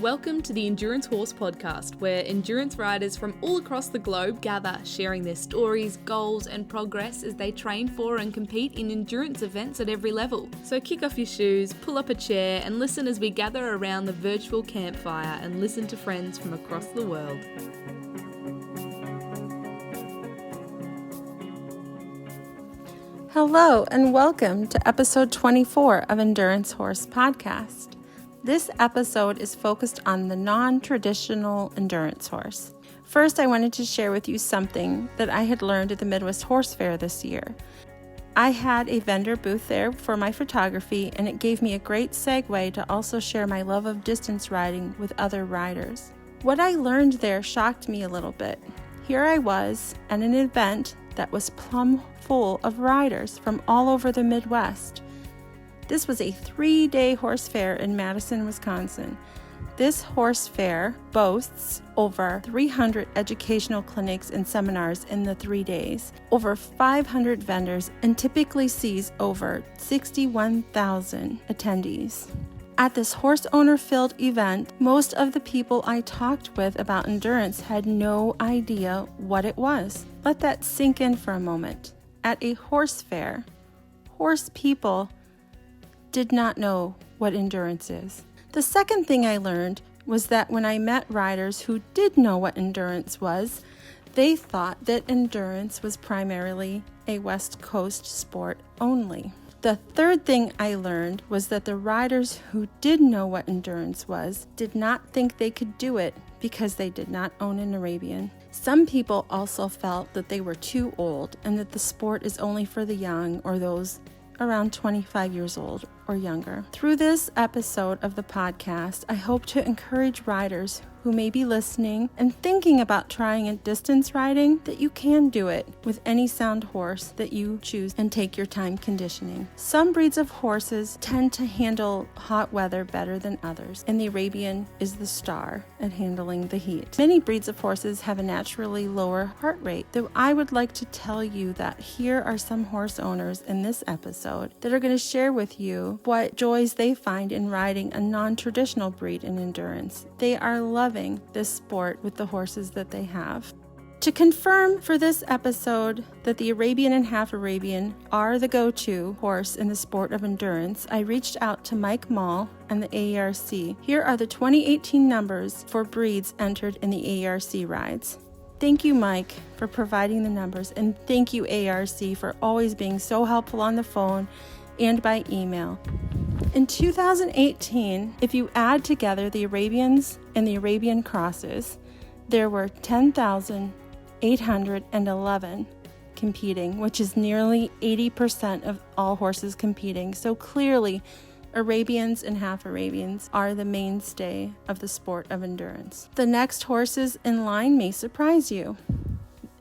Welcome to the Endurance Horse Podcast, where endurance riders from all across the globe gather, sharing their stories, goals, and progress as they train for and compete in endurance events at every level. So kick off your shoes, pull up a chair, and listen as we gather around the virtual campfire and listen to friends from across the world. Hello, and welcome to episode 24 of Endurance Horse Podcast. This episode is focused on the non-traditional endurance horse. First, I wanted to share with you something that I had learned at the Midwest Horse Fair this year. I had a vendor booth there for my photography, and it gave me a great segue to also share my love of distance riding with other riders. What I learned there shocked me a little bit. Here I was at an event that was plumb full of riders from all over the Midwest. This was a 3-day horse fair in Madison, Wisconsin. This horse fair boasts over 300 educational clinics and seminars in the 3 days, over 500 vendors, and typically sees over 61,000 attendees. At this horse owner-filled event, most of the people I talked with about endurance had no idea what it was. Let that sink in for a moment. At a horse fair, horse people did not know what endurance is. The second thing I learned was that when I met riders who did know what endurance was, they thought that endurance was primarily a West Coast sport only. The third thing I learned was that the riders who did know what endurance was did not think they could do it because they did not own an Arabian. Some people also felt that they were too old and that the sport is only for the young or those around 25 years old or younger. Through this episode of the podcast, I hope to encourage riders who may be listening and thinking about trying a distance riding that you can do it with any sound horse that you choose and take your time conditioning. Some breeds of horses tend to handle hot weather better than others, and the Arabian is the star at handling the heat. Many breeds of horses have a naturally lower heart rate, though I would like to tell you that here are some horse owners in this episode that are going to share with you what joys they find in riding a non-traditional breed in endurance. They are loving this sport with the horses that they have. To confirm for this episode that the Arabian and Half Arabian are the go-to horse in the sport of endurance, I reached out to Mike Mall and the AARC. Here are the 2018 numbers for breeds entered in the AARC rides. Thank you, Mike, for providing the numbers, and thank you, AARC, for always being so helpful on the phone and by email. In 2018, if you add together the Arabians and the Arabian crosses, there were 10,811 competing, which is nearly 80% of all horses competing. So clearly, Arabians and Half Arabians are the mainstay of the sport of endurance. The next horses in line may surprise you.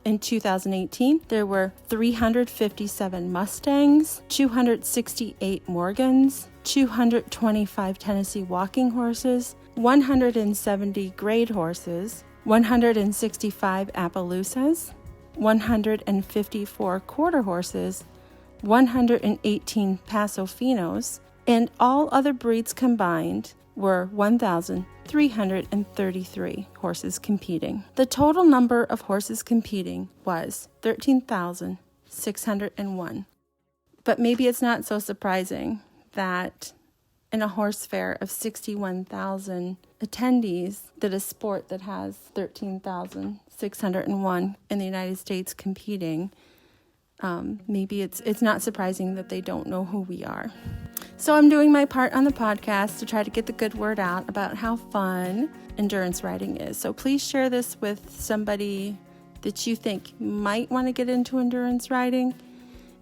In 2018, there were 357 Mustangs, 268 Morgans, 225 Tennessee walking horses, 170 grade horses, 165 Appaloosas, 154 quarter horses, 118 Paso Finos, and all other breeds combined were 1,333 horses competing. The total number of horses competing was 13,601. But maybe it's not so surprising that in a horse fair of 61,000 attendees, that a sport that has 13,601 in the United States competing, maybe it's not surprising that they don't know who we are. So I'm doing my part on the podcast to try to get the good word out about how fun endurance riding is. So please share this with somebody that you think might want to get into endurance riding,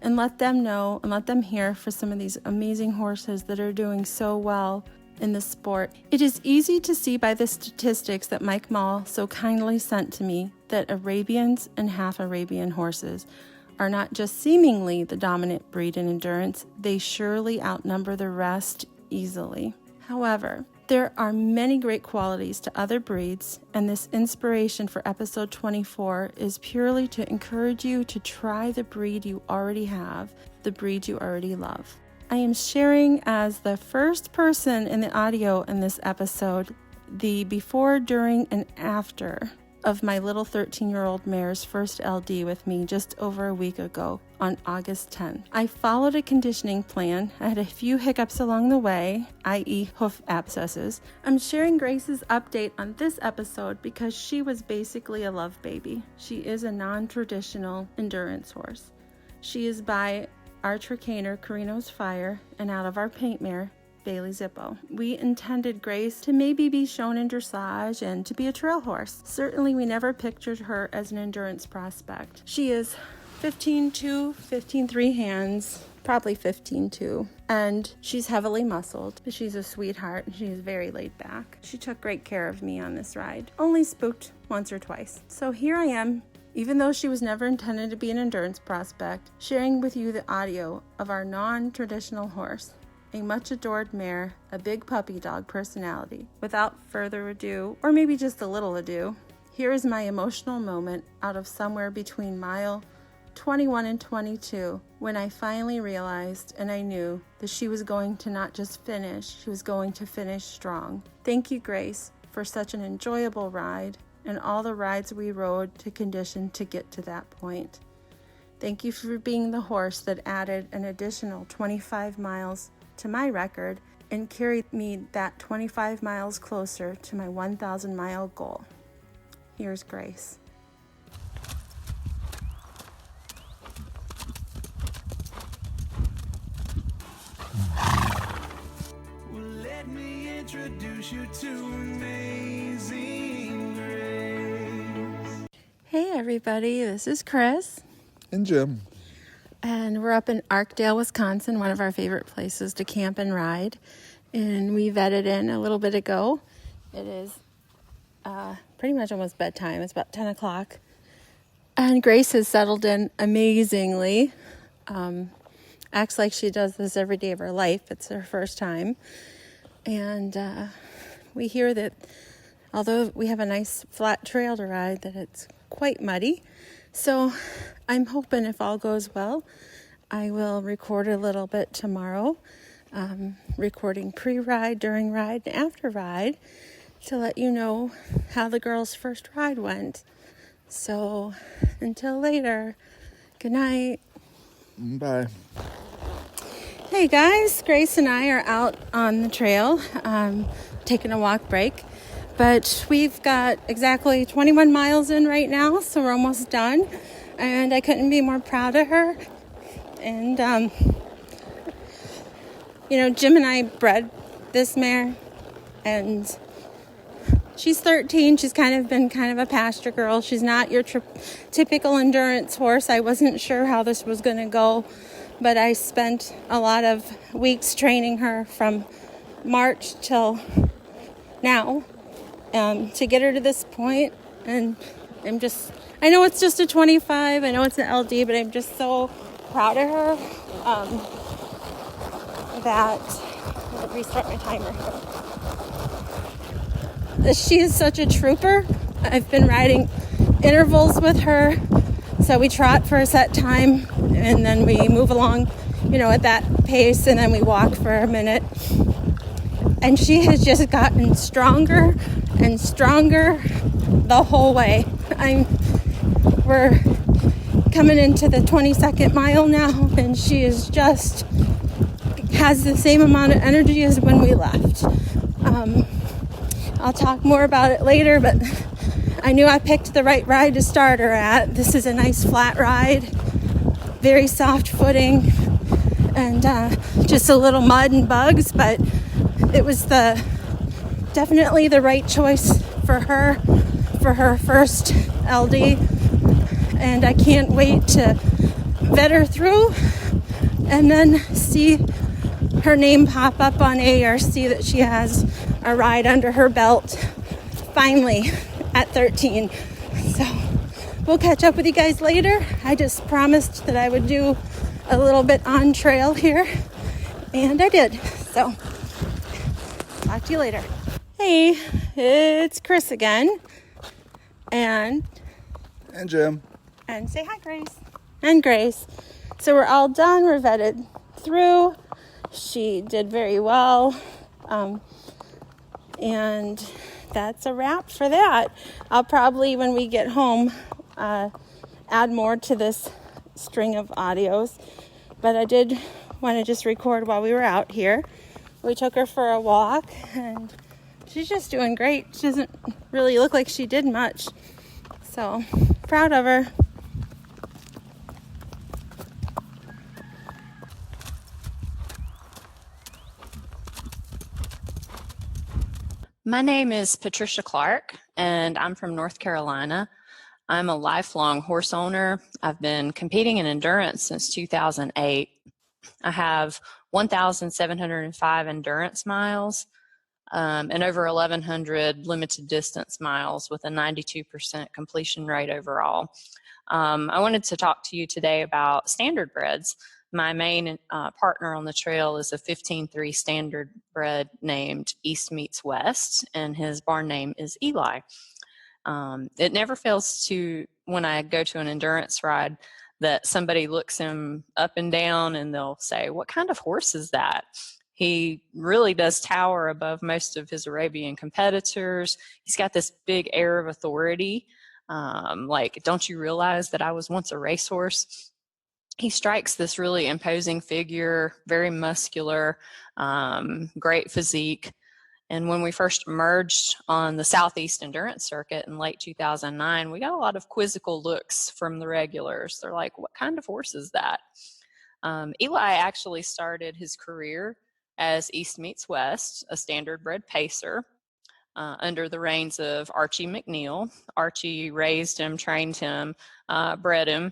and let them know and let them hear for some of these amazing horses that are doing so well in the sport. It is easy to see by the statistics that Mike Mall so kindly sent to me that Arabians and Half Arabian horses are not just seemingly the dominant breed in endurance, they surely outnumber the rest easily. However, there are many great qualities to other breeds, and this inspiration for episode 24 is purely to encourage you to try the breed you already have, the breed you already love. I am sharing as the first person in the audio in this episode the before, during, and after of my little 13-year-old mare's first LD with me just over a week ago on August 10th. I followed a conditioning plan. I had a few hiccups along the way, i.e. hoof abscesses. I'm sharing Grace's update on this episode because she was basically a love baby. She is a non-traditional endurance horse. She is by our trainer, Carino's Fire, and out of our paint mare, Bailey Zippo. We intended Grace to maybe be shown in dressage and to be a trail horse. Certainly we never pictured her as an endurance prospect. She is 15.2, 15.3 hands, probably 15.2, and she's heavily muscled, but she's a sweetheart and she's very laid back. She took great care of me on this ride. Only spooked once or twice. So here I am, even though she was never intended to be an endurance prospect, sharing with you the audio of our non-traditional horse, a much adored mare, a big puppy dog personality. Without further ado, or maybe just a little ado, here is my emotional moment out of somewhere between mile 21 and 22, when I finally realized and I knew that she was going to not just finish, she was going to finish strong. Thank you, Grace, for such an enjoyable ride and all the rides we rode to condition to get to that point. Thank you for being the horse that added an additional 25 miles to my record and carried me that 25 miles closer to my 1,000 mile goal. Here's Grace. Well, let me introduce you to Amazing Grace. Hey everybody, this is Chris. And Jim. And we're up in Arkdale, Wisconsin, one of our favorite places to camp and ride. And we vetted in a little bit ago. It is pretty much almost bedtime. It's about 10 o'clock. And Grace has settled in amazingly. Acts like she does this every day of her life. It's her first time. And we hear that although we have a nice flat trail to ride, that it's quite muddy. So I'm hoping if all goes well, I will record a little bit tomorrow, recording pre-ride, during ride, and after ride to let you know how the girls' first ride went. So until later, good night. Bye. Hey guys, Grace and I are out on the trail, taking a walk break. But we've got exactly 21 miles in right now, so we're almost done. And I couldn't be more proud of her. And, Jim and I bred this mare. And she's 13. She's been a pasture girl. She's not your typical endurance horse. I wasn't sure how this was going to go. But I spent a lot of weeks training her from March till now. To get her to this point, and I know it's just a 25, I know it's an LD, but I'm just so proud of her, I'll restart my timer here. She is such a trooper. I've been riding intervals with her, so we trot for a set time, and then we move along, at that pace, and then we walk for a minute. And she has just gotten stronger and stronger the whole way. We're coming into the 22nd mile now, and she is just has the same amount of energy as when we left. I'll talk more about it later, but I knew I picked the right ride to start her at. This is a nice flat ride, very soft footing, and just a little mud and bugs, but it was definitely the right choice for her first LD, and I can't wait to vet her through and then see her name pop up on ARC that she has a ride under her belt finally at 13. So we'll catch up with you guys later. I just promised that I would do a little bit on trail here, and I did. So talk to you later. Hey, it's Chris again. And Jim. And say hi, Grace. And Grace. So we're all done. We're vetted through. She did very well. And that's a wrap for that. I'll probably, when we get home, add more to this string of audios. But I did want to just record while we were out here. We took her for a walk, and she's just doing great. She doesn't really look like she did much. So, proud of her. My name is Patricia Clark, and I'm from North Carolina. I'm a lifelong horse owner. I've been competing in endurance since 2008. I have 1,705 endurance miles and over 1,100 limited distance miles with a 92% completion rate overall. I wanted to talk to you today about standardbreds. My main partner on the trail is a 15-3 standardbred named East Meets West, and his barn name is Eli. It never fails to, when I go to an endurance ride, that somebody looks him up and down and they'll say, "What kind of horse is that?" He really does tower above most of his Arabian competitors. He's got this big air of authority. Like, don't you realize that I was once a racehorse? He strikes this really imposing figure, very muscular, great physique. And when we first emerged on the Southeast Endurance Circuit in late 2009, we got a lot of quizzical looks from the regulars. They're like, "What kind of horse is that?" Eli actually started his career as East Meets West, a standardbred pacer, under the reins of Archie McNeil. Archie raised him, trained him, bred him.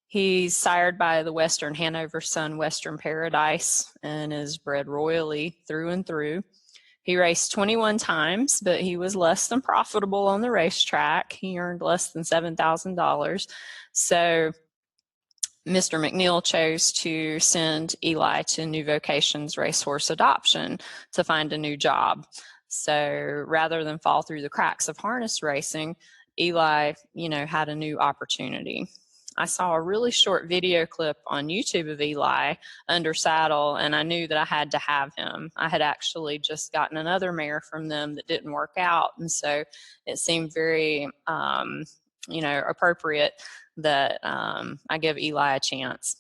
He's sired by the Western Hanover Sun Western Paradise and is bred royally through and through. He raced 21 times, but he was less than profitable on the racetrack. He earned less than $7,000. So Mr. McNeil chose to send Eli to New Vocations Racehorse Adoption to find a new job. So rather than fall through the cracks of harness racing, Eli, had a new opportunity. I saw a really short video clip on YouTube of Eli under saddle, and I knew that I had to have him. I had actually just gotten another mare from them that didn't work out, and so it seemed very, appropriate that I give Eli a chance.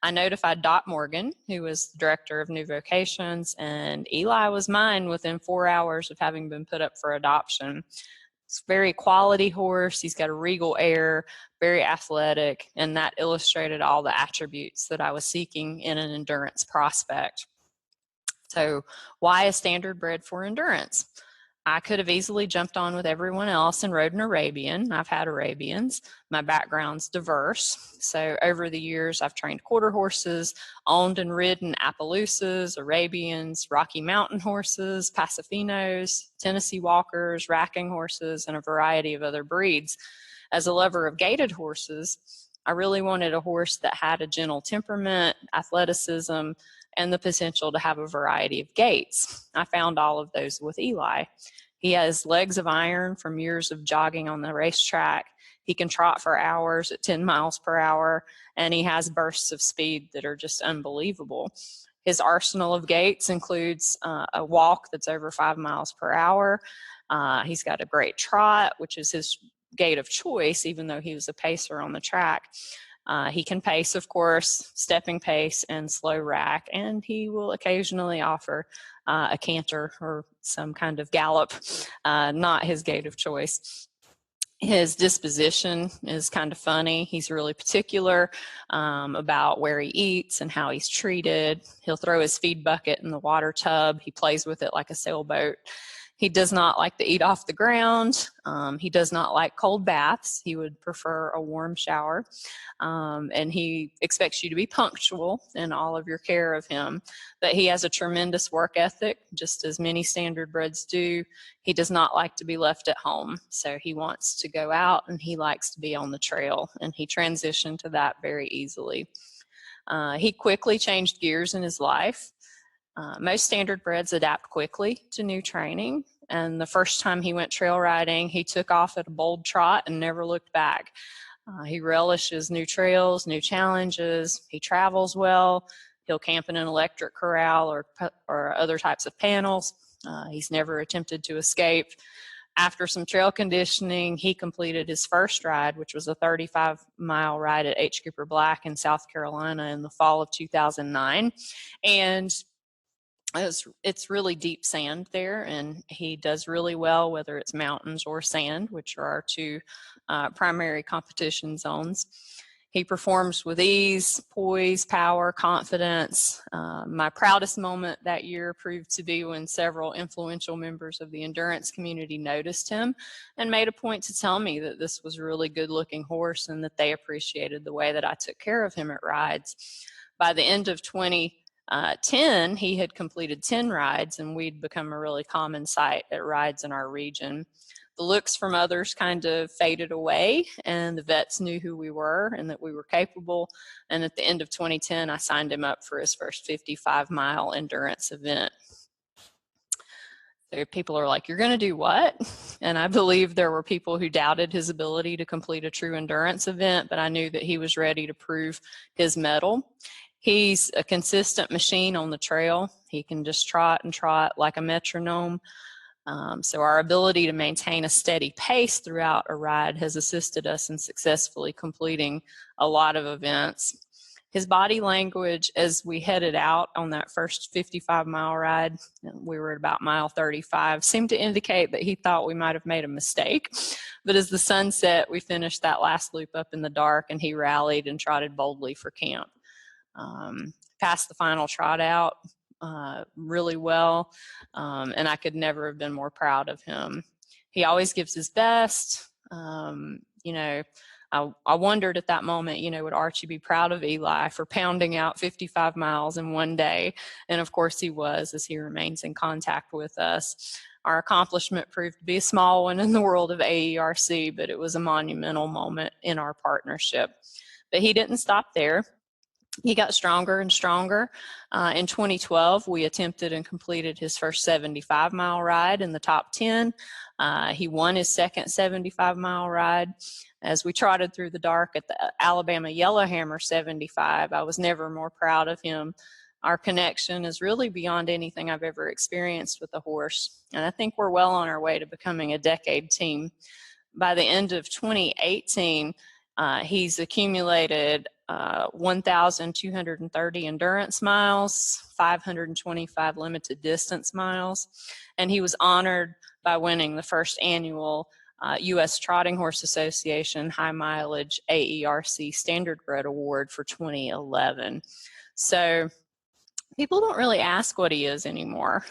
I notified Dot Morgan, who was the director of New Vocations, and Eli was mine within 4 hours of having been put up for adoption. It's a very quality horse. He's got a regal air, very athletic, and that illustrated all the attributes that I was seeking in an endurance prospect. So why a standardbred for endurance? I could have easily jumped on with everyone else and rode an Arabian. I've had Arabians. My background's diverse. So over the years, I've trained quarter horses, owned and ridden Appaloosas, Arabians, Rocky Mountain horses, Pasafinos, Tennessee Walkers, racking horses, and a variety of other breeds. As a lover of gaited horses, I really wanted a horse that had a gentle temperament, athleticism, and the potential to have a variety of gaits. I found all of those with Eli. He has legs of iron from years of jogging on the racetrack. He can trot for hours at 10 miles per hour, and he has bursts of speed that are just unbelievable. His arsenal of gaits includes a walk that's over 5 miles per hour. He's got a great trot, which is his gait of choice, even though he was a pacer on the track. He can pace, of course, stepping pace and slow rack, and he will occasionally offer a canter or some kind of gallop, not his gait of choice. His disposition is kind of funny. He's really particular about where he eats and how he's treated. He'll throw his feed bucket in the water tub. He plays with it like a sailboat. He does not like to eat off the ground. He does not like cold baths. He would prefer a warm shower. And he expects you to be punctual in all of your care of him. But he has a tremendous work ethic, just as many standardbreds do. He does not like to be left at home. So he wants to go out and he likes to be on the trail. And he transitioned to that very easily. He quickly changed gears in his life. Most standardbreds adapt quickly to new training, and the first time he went trail riding, he took off at a bold trot and never looked back. He relishes new trails, new challenges. He travels well. He'll camp in an electric corral or other types of panels. He's never attempted to escape. After some trail conditioning, he completed his first ride, which was a 35-mile ride at H. Cooper Black in South Carolina in the fall of 2009. And it's really deep sand there, and he does really well, whether it's mountains or sand, which are our two primary competition zones. He performs with ease, poise, power, confidence. My proudest moment that year proved to be when several influential members of the endurance community noticed him and made a point to tell me that this was a really good-looking horse and that they appreciated the way that I took care of him at rides. By the end of 2010, he had completed 10 rides, and we'd become a really common sight at rides in our region. The looks from others kind of faded away, and the vets knew who we were and that we were capable. And at the end of 2010, I signed him up for his first 55-mile endurance event. So people are like, "You're going to do what?" And I believe there were people who doubted his ability to complete a true endurance event, but I knew that he was ready to prove his mettle. He's a consistent machine on the trail. He can just trot and trot like a metronome. So our ability to maintain a steady pace throughout a ride has assisted us in successfully completing a lot of events. His body language as we headed out on that first 55-mile ride, we were at about mile 35, seemed to indicate that he thought we might have made a mistake. But as the sun set, we finished that last loop up in the dark, and he rallied and trotted boldly for camp. Passed the final trot out really well, and I could never have been more proud of him. He always gives his best. I wondered at that moment, would Archie be proud of Eli for pounding out 55 miles in one day? And of course he was, as he remains in contact with us. Our accomplishment proved to be a small one in the world of AERC, but it was a monumental moment in our partnership. But he didn't stop there. He got stronger and stronger. In 2012, we attempted and completed his first 75-mile ride in the top 10. He won his second 75-mile ride. As we trotted through the dark at the Alabama Yellowhammer 75, I was never more proud of him. Our connection is really beyond anything I've ever experienced with a horse, and I think we're well on our way to becoming a decade team. By the end of 2018, he's accumulated 1,230 endurance miles, 525 limited distance miles, and he was honored by winning the first annual U.S. Trotting Horse Association High Mileage AERC Standard Bred Award for 2011. So people don't really ask what he is anymore.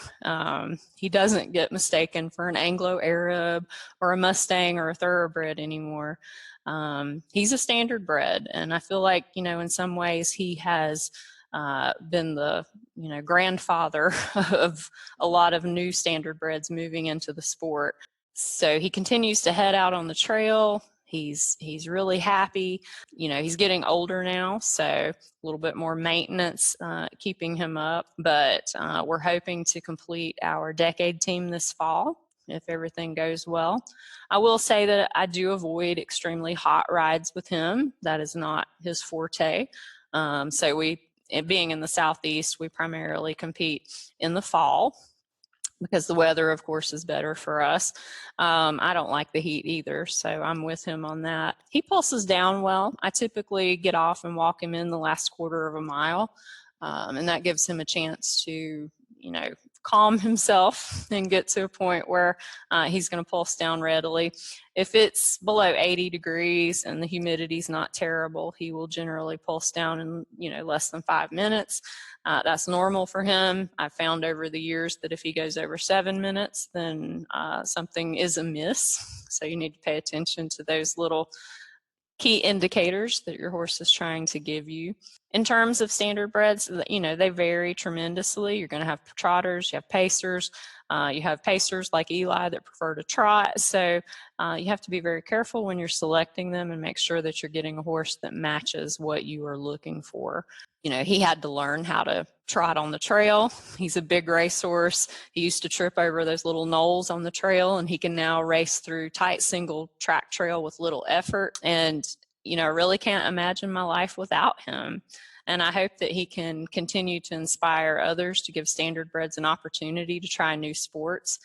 He doesn't get mistaken for an Anglo-Arab or a Mustang or a Thoroughbred anymore. He's a standard bred, and I feel like, in some ways he has been the, grandfather of a lot of new standard breds moving into the sport. So he continues to head out on the trail. He's really happy. He's getting older now, so a little bit more maintenance keeping him up. But we're hoping to complete our decade team this fall if everything goes well. I will say that I do avoid extremely hot rides with him. That is not his forte. So being in the Southeast, we primarily compete in the fall, because the weather, of course, is better for us. I don't like the heat either, so I'm with him on that. He pulses down well. I typically get off and walk him in the last quarter of a mile, and that gives him a chance to, calm himself and get to a point where he's going to pulse down readily. If it's below 80 degrees and the humidity's not terrible, he will generally pulse down in, less than 5 minutes. That's normal for him. I've found over the years that if he goes over 7 minutes, then something is amiss. So you need to pay attention to those little key indicators that your horse is trying to give you. In terms of standard breds, they vary tremendously. You're going to have trotters, you have pacers, you have pacers like Eli that prefer to trot. So you have to be very careful when you're selecting them and make sure that you're getting a horse that matches what you are looking for. He had to learn how to trot on the trail. He's a big racehorse. He used to trip over those little knolls on the trail, and he can now race through tight single track trail with little effort. And, I really can't imagine my life without him. And I hope that he can continue to inspire others to give standardbreds an opportunity to try new sports.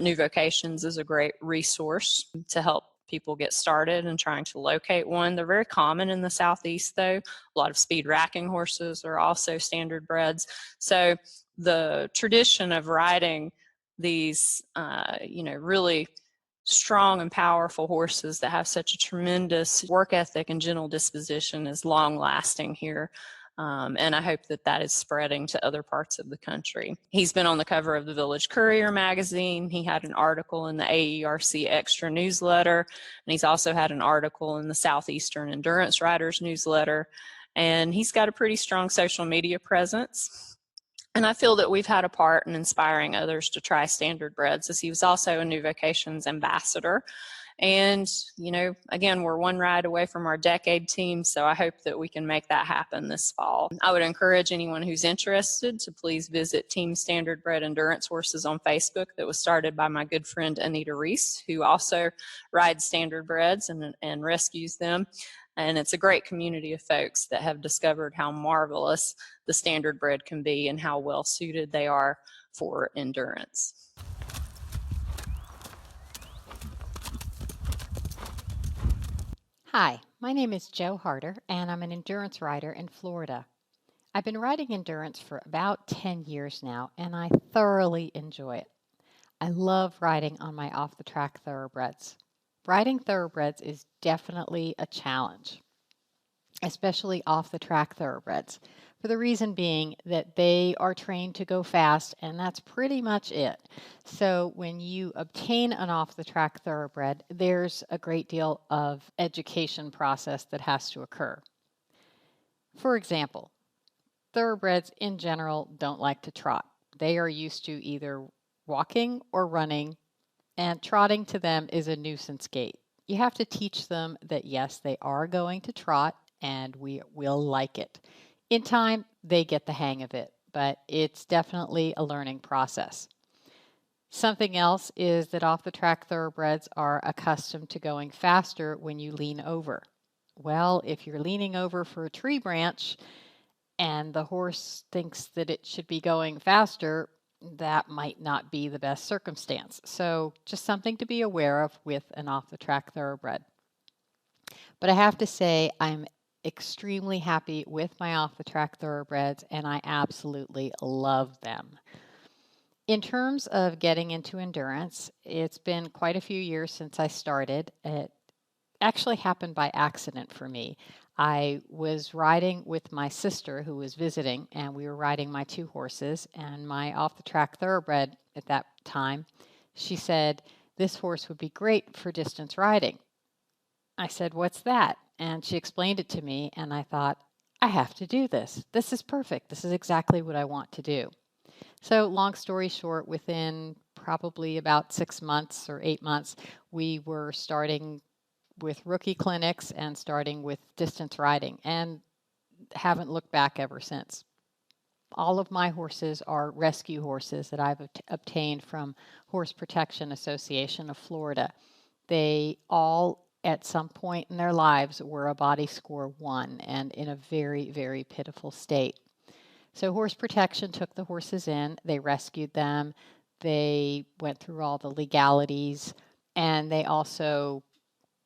New Vocations is a great resource to help people get started and trying to locate one. They're very common in the Southeast, though. A lot of speed racking horses are also standardbreds. So the tradition of riding these, really strong and powerful horses that have such a tremendous work ethic and gentle disposition is long lasting here. And I hope that that is spreading to other parts of the country. He's been on the cover of the Village Courier magazine. He had an article in the AERC Extra newsletter, and he's also had an article in the Southeastern Endurance Riders newsletter. And he's got a pretty strong social media presence. And I feel that we've had a part in inspiring others to try standardbreds, as he was also a New Vocations ambassador. And, again, we're one ride away from our decade team, so I hope that we can make that happen this fall. I would encourage anyone who's interested to please visit Team Standardbred Endurance Horses on Facebook, that was started by my good friend Anita Reese, who also rides standardbreds and rescues them. And it's a great community of folks that have discovered how marvelous the standardbred can be and how well suited they are for endurance. Hi, my name is Jo Harder, and I'm an endurance rider in Florida. I've been riding endurance for about 10 years now, and I thoroughly enjoy it. I love riding on my off-the-track thoroughbreds. Riding thoroughbreds is definitely a challenge, especially off-the-track thoroughbreds, for the reason being that they are trained to go fast, and that's pretty much it. So when you obtain an off-the-track thoroughbred, there's a great deal of education process that has to occur. For example, thoroughbreds in general don't like to trot. They are used to either walking or running, and trotting to them is a nuisance gait. You have to teach them that yes, they are going to trot, and we will like it. In time, they get the hang of it, but it's definitely a learning process. Something else is that off-the-track thoroughbreds are accustomed to going faster when you lean over. Well, if you're leaning over for a tree branch and the horse thinks that it should be going faster, that might not be the best circumstance. So just something to be aware of with an off-the-track thoroughbred. But I have to say, I'm extremely happy with my off-the-track thoroughbreds, and I absolutely love them. In terms of getting into endurance, it's been quite a few years since I started. It actually happened by accident for me. I was riding with my sister who was visiting, and we were riding my two horses, and my off-the-track thoroughbred at that time, she said, "This horse would be great for distance riding." I said, "What's that?" And she explained it to me, and I thought, I have to do this. This is perfect. This is exactly what I want to do. So long story short, within probably about 6 months or 8 months, we were starting with rookie clinics and starting with distance riding, and haven't looked back ever since. All of my horses are rescue horses that I've obtained from Horse Protection Association of Florida. They all at some point in their lives were a body score 1 and in a very, very pitiful state. So Horse Protection took the horses in, they rescued them, they went through all the legalities, and they also,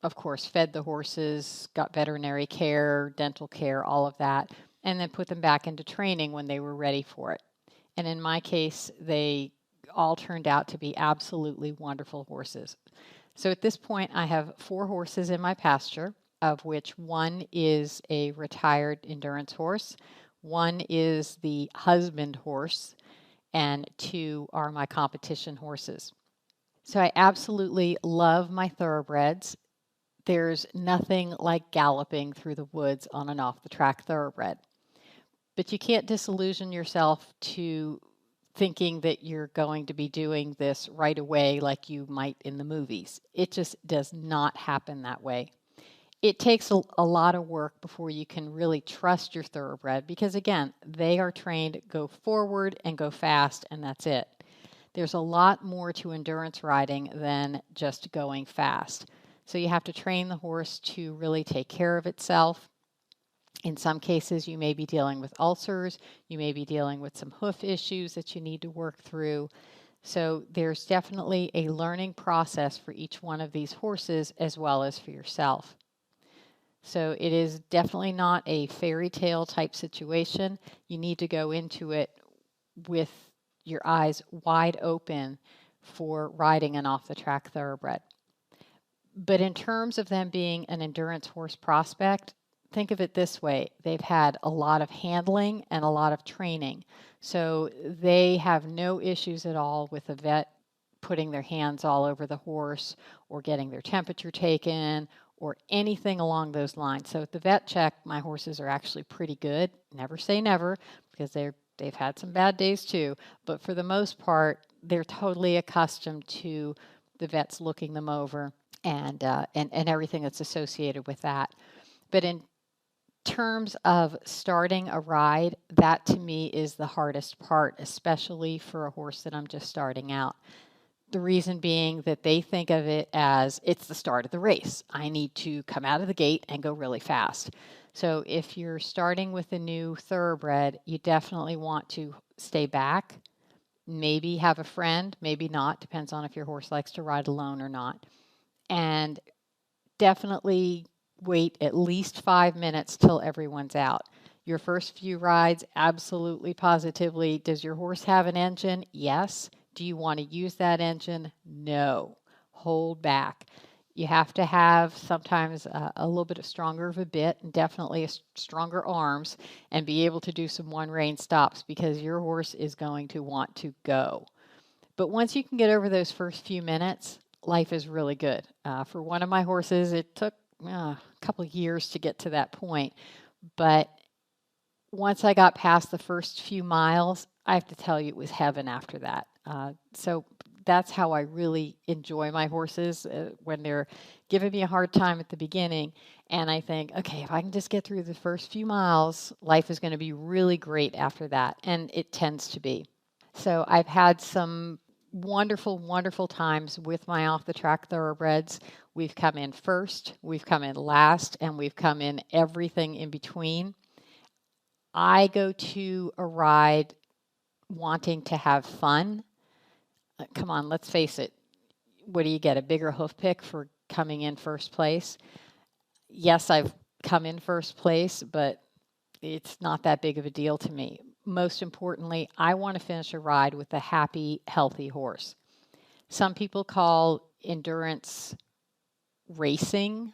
of course, fed the horses, got veterinary care, dental care, all of that, and then put them back into training when they were ready for it. And in my case, they all turned out to be absolutely wonderful horses. So at this point, I have 4 horses in my pasture, of which 1 is a retired endurance horse, 1 is the husband horse, and 2 are my competition horses. So I absolutely love my thoroughbreds. There's nothing like galloping through the woods on an off-the-track thoroughbred. But you can't disillusion yourself to thinking that you're going to be doing this right away like you might in the movies. It just does not happen that way. It takes a lot of work before you can really trust your thoroughbred because, again, they are trained to go forward and go fast, and that's it. There's a lot more to endurance riding than just going fast. So you have to train the horse to really take care of itself. In some cases, you may be dealing with ulcers, you may be dealing with some hoof issues that you need to work through. So there's definitely a learning process for each one of these horses as well as for yourself. So it is definitely not a fairy tale type situation. You need to go into it with your eyes wide open for riding an off-the-track thoroughbred. But in terms of them being an endurance horse prospect, think of it this way. They've had a lot of handling and a lot of training. So they have no issues at all with a vet putting their hands all over the horse or getting their temperature taken or anything along those lines. So at the vet check, my horses are actually pretty good. Never say never, because they've had some bad days too. But for the most part, they're totally accustomed to the vets looking them over and everything that's associated with that. But in terms of starting a ride, that to me is the hardest part, especially for a horse that I'm just starting out. The reason being that they think of it as it's the start of the race. I need to come out of the gate and go really fast. So if you're starting with a new thoroughbred, you definitely want to stay back, maybe have a friend, maybe not, depends on if your horse likes to ride alone or not. And definitely wait at least 5 minutes till everyone's out. Your first few rides, absolutely positively. Does your horse have an engine? Yes. Do you want to use that engine? No. Hold back. You have to have sometimes a little bit of stronger of a bit and definitely stronger arms and be able to do some one rein stops because your horse is going to want to go. But once you can get over those first few minutes, life is really good. For one of my horses, it took a couple of years to get to that point. But once I got past the first few miles, I have to tell you, it was heaven after that. So that's how I really enjoy my horses when they're giving me a hard time at the beginning. And I think, okay, if I can just get through the first few miles, life is going to be really great after that. And it tends to be. So I've had some wonderful, wonderful times with my off-the-track thoroughbreds. We've come in first, we've come in last, and we've come in everything in between. I go to a ride wanting to have fun. Come on, let's face it. What do you get? A bigger hoof pick for coming in first place? Yes, I've come in first place, but it's not that big of a deal to me. Most importantly, I want to finish a ride with a happy, healthy horse. Some people call endurance racing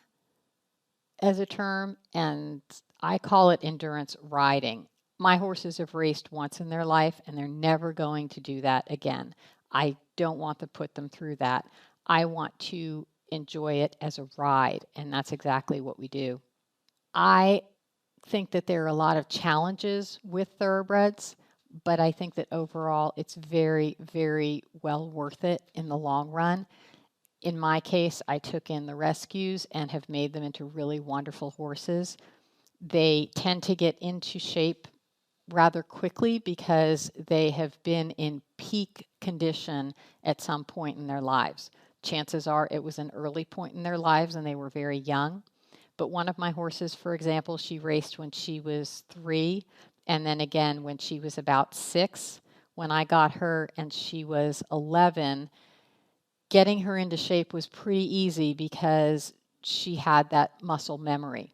as a term, and I call it endurance riding. My horses have raced once in their life, and they're never going to do that again. I don't want to put them through that. I want to enjoy it as a ride, and that's exactly what we do. I think that there are a lot of challenges with thoroughbreds, but I think that overall it's very, very well worth it in the long run. In my case, I took in the rescues and have made them into really wonderful horses. They tend to get into shape rather quickly because they have been in peak condition at some point in their lives. Chances are it was an early point in their lives and they were very young. But one of my horses, for example, she raced when she was 3 and then again when she was about 6. When I got her and she was 11, getting her into shape was pretty easy because she had that muscle memory.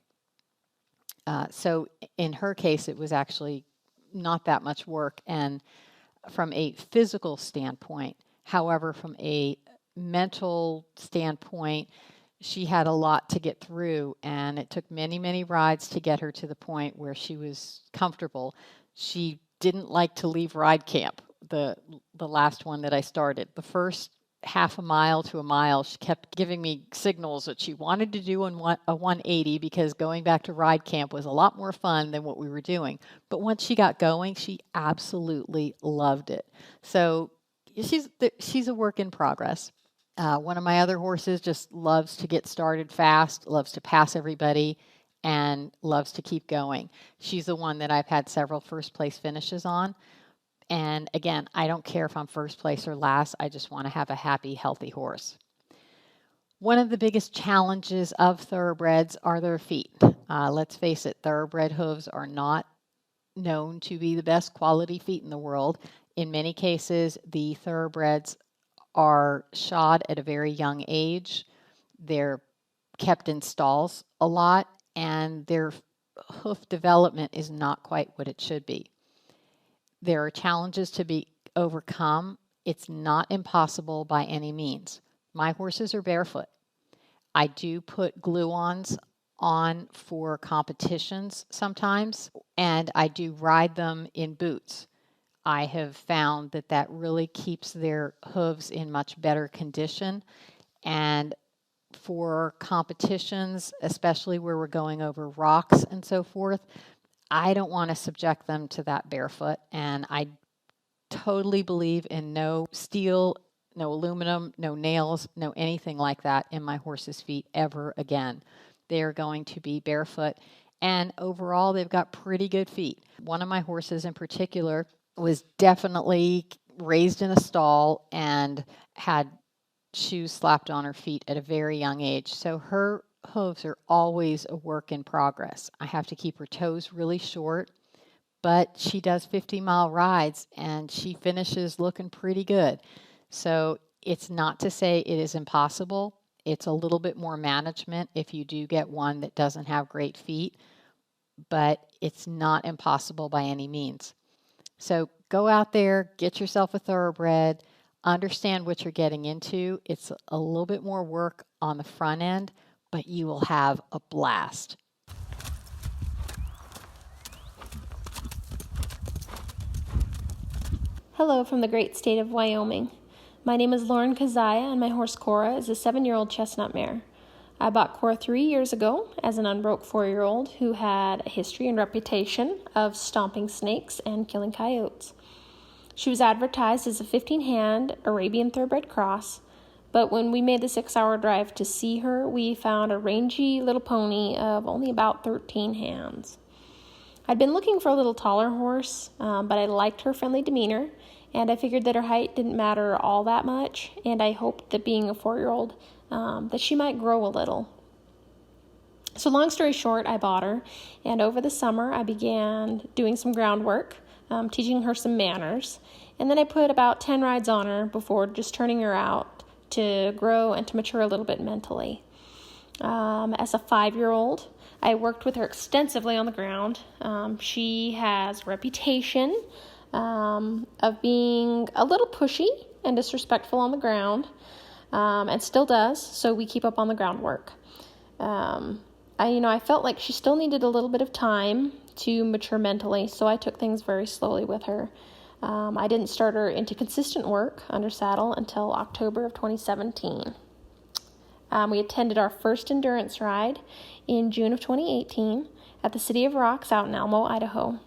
So in her case, it was actually not that much work. And from a physical standpoint, however, from a mental standpoint, she had a lot to get through, and it took many, many rides to get her to the point where she was comfortable. She didn't like to leave ride camp, the last one that I started. The first half a mile to a mile, she kept giving me signals that she wanted to do a 180 because going back to ride camp was a lot more fun than what we were doing. But once she got going, she absolutely loved it. So she's a work in progress. One of my other horses just loves to get started fast, loves to pass everybody, and loves to keep going. She's the one that I've had several first place finishes on. And again, I don't care if I'm first place or last. I just want to have a happy, healthy horse. One of the biggest challenges of thoroughbreds are their feet. Let's face it, thoroughbred hooves are not known to be the best quality feet in the world. In many cases, the thoroughbreds are shod at a very young age. They're kept in stalls a lot, and their hoof development is not quite what it should be. There are challenges to be overcome. It's not impossible by any means. My horses are barefoot. I do put glue-ons on for competitions sometimes, and I do ride them in boots. I have found that that really keeps their hooves in much better condition. And for competitions, especially where we're going over rocks and so forth, I don't want to subject them to that barefoot. And I totally believe in no steel, no aluminum, no nails, no anything like that in my horse's feet ever again. They are going to be barefoot. And overall, they've got pretty good feet. One of my horses in particular was definitely raised in a stall and had shoes slapped on her feet at a very young age. So her hooves are always a work in progress. I have to keep her toes really short, but she does 50-mile rides and she finishes looking pretty good. So it's not to say it is impossible. It's a little bit more management if you do get one that doesn't have great feet, but it's not impossible by any means. So go out there, get yourself a thoroughbred, understand what you're getting into. It's a little bit more work on the front end, but you will have a blast. Hello from the great state of Wyoming. My name is Lauren Kazaya, and my horse Cora is a 7-year-old chestnut mare. I bought Cora 3 years ago as an unbroke 4-year-old who had a history and reputation of stomping snakes and killing coyotes. She was advertised as a 15-hand Arabian thoroughbred cross, but when we made the 6-hour drive to see her, we found a rangy little pony of only about 13 hands. I'd been looking for a little taller horse, but I liked her friendly demeanor, and I figured that her height didn't matter all that much, and I hoped that being a 4-year-old, that she might grow a little. So long story short, I bought her, and over the summer I began doing some groundwork, teaching her some manners, and then I put about 10 rides on her before just turning her out to grow and to mature a little bit mentally. As a 5-year-old, I worked with her extensively on the ground. She has a reputation of being a little pushy and disrespectful on the ground, and still does, so we keep up on the groundwork. I felt like she still needed a little bit of time to mature mentally, so I took things very slowly with her. I didn't start her into consistent work under saddle until October of 2017. We attended our first endurance ride in June of 2018 at the City of Rocks out in Almo, Idaho.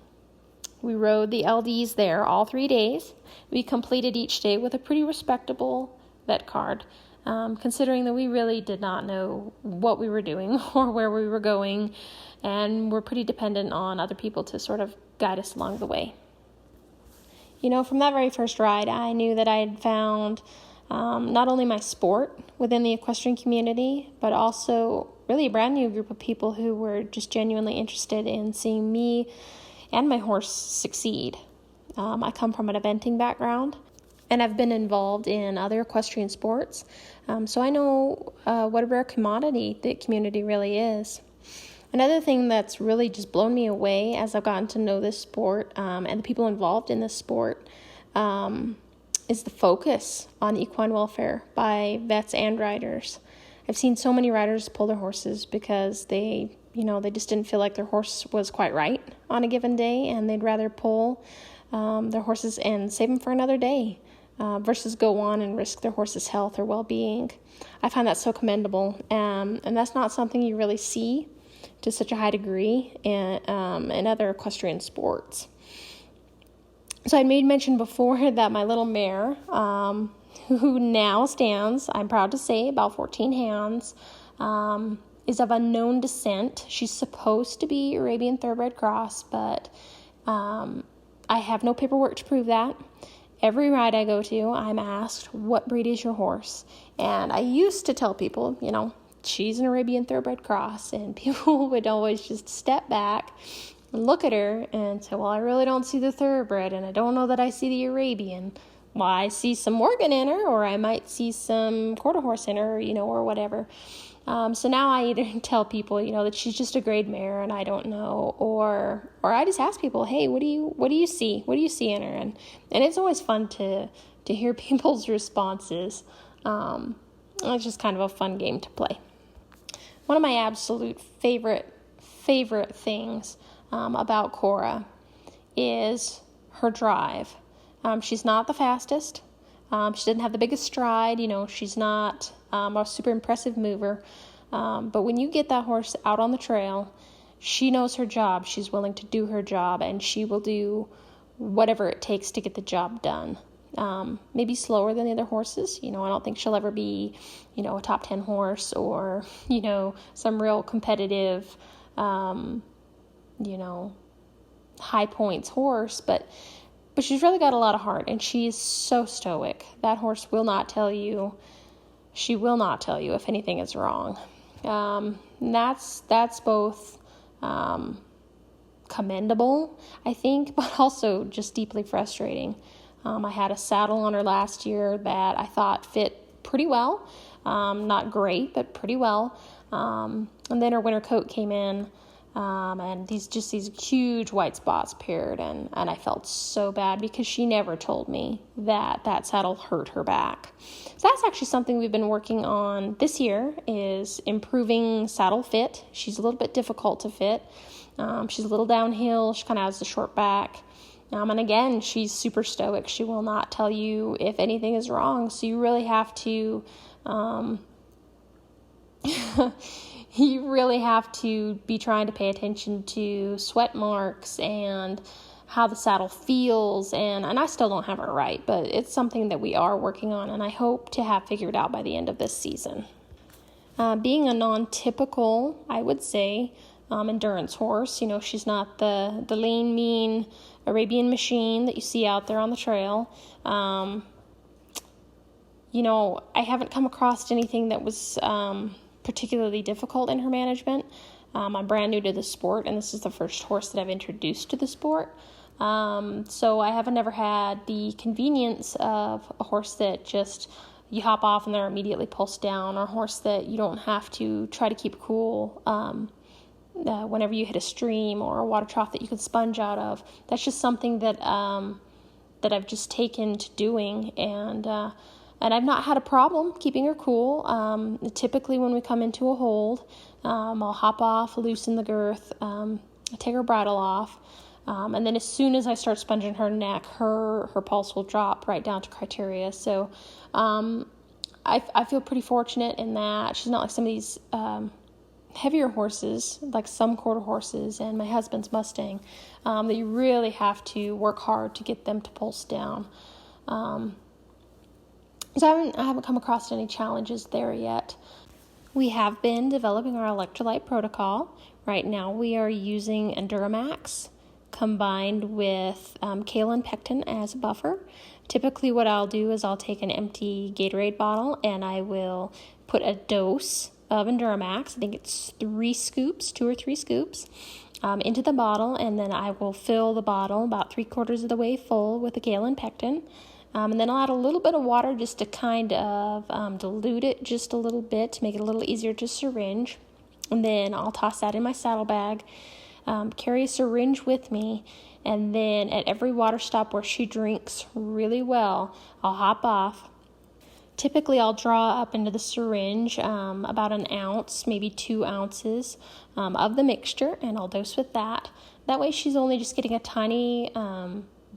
We rode the LDs there all 3 days. We completed each day with a pretty respectable vet card, considering that we really did not know what we were doing or where we were going, and we're pretty dependent on other people to sort of guide us along the way. From that very first ride, I knew that I had found not only my sport within the equestrian community, but also really a brand new group of people who were just genuinely interested in seeing me and my horse succeed. I come from an eventing background, and I've been involved in other equestrian sports, so I know what a rare commodity the community really is. Another thing that's really just blown me away as I've gotten to know this sport and the people involved in this sport is the focus on equine welfare by vets and riders. I've seen so many riders pull their horses because they just didn't feel like their horse was quite right on a given day, and they'd rather pull their horses and save them for another day versus go on and risk their horse's health or well-being. I find that so commendable, and that's not something you really see to such a high degree in other equestrian sports. So I made mention before that my little mare, who now stands, I'm proud to say, about 14 hands, is of unknown descent. She's supposed to be Arabian thoroughbred cross, but I have no paperwork to prove that. Every ride I go to, I'm asked, what breed is your horse? And I used to tell people, she's an Arabian Thoroughbred cross, and people would always just step back and look at her and say, well, I really don't see the Thoroughbred, and I don't know that I see the Arabian. Well, I see some Morgan in her, or I might see some quarter horse in her, or whatever. So now I either tell people, that she's just a grade mare and I don't know, or I just ask people, hey, what do you see? What do you see in her? And it's always fun to hear people's responses. It's just kind of a fun game to play. One of my absolute favorite things about Cora is her drive. She's not the fastest. She doesn't have the biggest stride. She's not a super impressive mover. But when you get that horse out on the trail, she knows her job. She's willing to do her job, and she will do whatever it takes to get the job done. Maybe slower than the other horses. I don't think she'll ever be, a top 10 horse or, some real competitive, high points horse, but she's really got a lot of heart, and she's so stoic. That horse will not tell you. She will not tell you if anything is wrong. That's both commendable, I think, but also just deeply frustrating. I had a saddle on her last year that I thought fit pretty well. Not great, but pretty well. And then her winter coat came in. And these huge white spots appeared, and I felt so bad because she never told me that saddle hurt her back. So that's actually something we've been working on this year, is improving saddle fit. She's a little bit difficult to fit. She's a little downhill. She kind of has the short back. And again, she's super stoic. She will not tell you if anything is wrong. So you really have to, be trying to pay attention to sweat marks and how the saddle feels. And I still don't have it right, but it's something that we are working on, and I hope to have figured out by the end of this season. Being a non-typical, I would say, endurance horse, she's not the lean, mean Arabian machine that you see out there on the trail. I haven't come across anything that was particularly difficult in her management. I'm brand new to the sport, and this is the first horse that I've introduced to the sport. So I haven't ever had the convenience of a horse that just you hop off and they're immediately pulsed down, or a horse that you don't have to try to keep cool whenever you hit a stream or a water trough that you can sponge out of. That's just something that I've just taken to doing, and I've not had a problem keeping her cool. Typically when we come into a hold, I'll hop off, loosen the girth, take her bridle off, and then as soon as I start sponging her neck, her pulse will drop right down to criteria. So I feel pretty fortunate in that she's not like some of these heavier horses, like some quarter horses and my husband's Mustang, that you really have to work hard to get them to pulse down. So I haven't come across any challenges there yet. We have been developing our electrolyte protocol. Right now we are using Enduramax combined with kale and pectin as a buffer. Typically what I'll do is I'll take an empty Gatorade bottle and I will put a dose of Enduramax, I think it's 2 or 3 scoops, into the bottle, and then I will fill the bottle about 3/4 of the way full with the kale and pectin. And then I'll add a little bit of water just to kind of dilute it just a little bit to make it a little easier to syringe. And then I'll toss that in my saddlebag, carry a syringe with me, and then at every water stop where she drinks really well, I'll hop off. Typically, I'll draw up into the syringe about an ounce, maybe 2 ounces of the mixture, and I'll dose with that. That way she's only just getting a tiny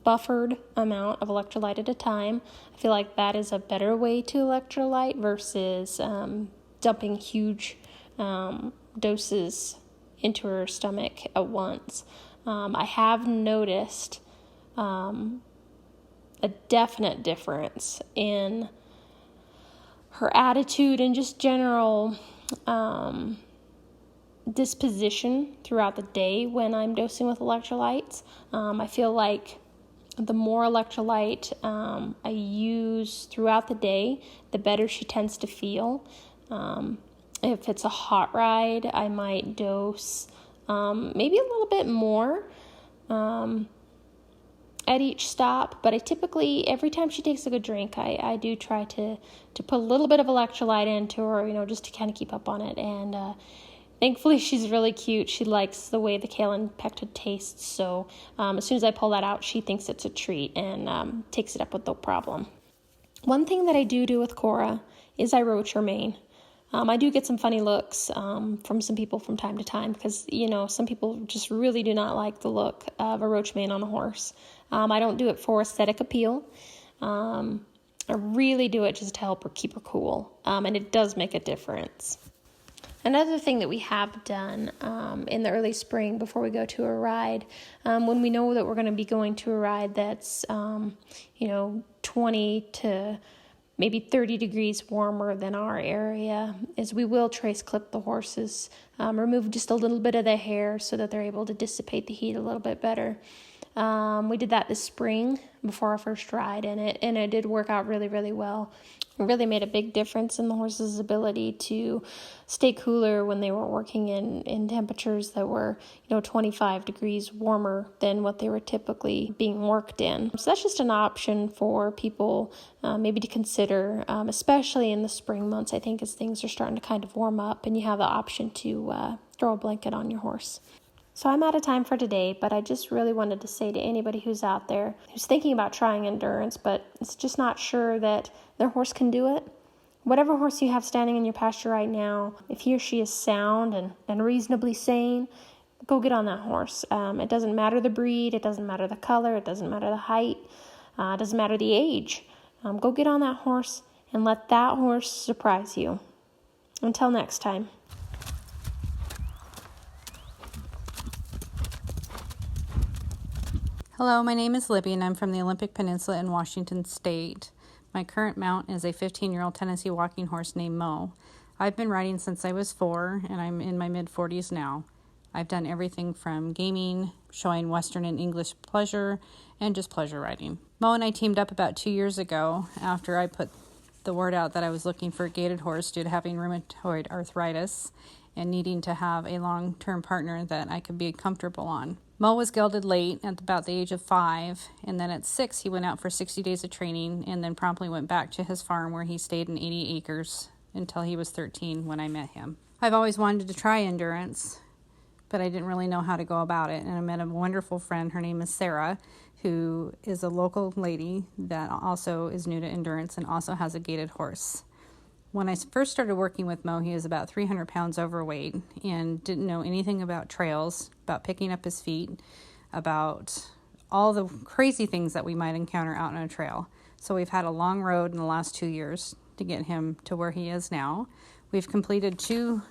buffered amount of electrolyte at a time. I feel like that is a better way to electrolyte versus dumping huge doses into her stomach at once. I have noticed a definite difference in her attitude and just general disposition throughout the day when I'm dosing with electrolytes. I feel like the more electrolyte I use throughout the day, the better she tends to feel. If it's a hot ride, I might dose maybe a little bit more at each stop, but I typically, every time she takes a good drink, I do try to put a little bit of electrolyte into her, just to kind of keep up on it. And thankfully, she's really cute. She likes the way the kale and pectin tastes, so as soon as I pull that out, she thinks it's a treat and takes it up with no problem. One thing that I do with Cora is I roach her mane. I do get some funny looks from some people from time to time because, some people just really do not like the look of a roach mane on a horse. I don't do it for aesthetic appeal. I really do it just to help her keep her cool, and it does make a difference. Another thing that we have done in the early spring before we go to a ride, when we know that we're going to be going to a ride that's, 20 to maybe 30 degrees warmer than our area, is we will trace clip the horses, remove just a little bit of the hair so that they're able to dissipate the heat a little bit better. We did that this spring before our first ride, and it did work out really, really well. It really made a big difference in the horse's ability to stay cooler when they were working in temperatures that were, 25 degrees warmer than what they were typically being worked in. So that's just an option for people maybe to consider, especially in the spring months, I think, as things are starting to kind of warm up and you have the option to throw a blanket on your horse. So I'm out of time for today, but I just really wanted to say to anybody who's out there who's thinking about trying endurance, but is just not sure that their horse can do it. Whatever horse you have standing in your pasture right now, if he or she is sound and reasonably sane, go get on that horse. It doesn't matter the breed, it doesn't matter the color, it doesn't matter the height, it doesn't matter the age. Go get on that horse and let that horse surprise you. Until next time. Hello, my name is Libby and I'm from the Olympic Peninsula in Washington State. My current mount is a 15-year-old Tennessee walking horse named Mo. I've been riding since I was 4 and I'm in my mid-40s now. I've done everything from gaming, showing Western and English pleasure, and just pleasure riding. Mo and I teamed up about 2 years ago after I put the word out that I was looking for a gaited horse due to having rheumatoid arthritis and needing to have a long-term partner that I could be comfortable on. Mo was gelded late at about the age of 5, and then at 6 he went out for 60 days of training and then promptly went back to his farm where he stayed in 80 acres until he was 13 when I met him. I've always wanted to try endurance, but I didn't really know how to go about it, and I met a wonderful friend. Her name is Sarah, who is a local lady that also is new to endurance and also has a gaited horse. When I first started working with Mo, he was about 300 pounds overweight and didn't know anything about trails, about picking up his feet, about all the crazy things that we might encounter out on a trail. So we've had a long road in the last 2 years to get him to where he is now. We've completed 2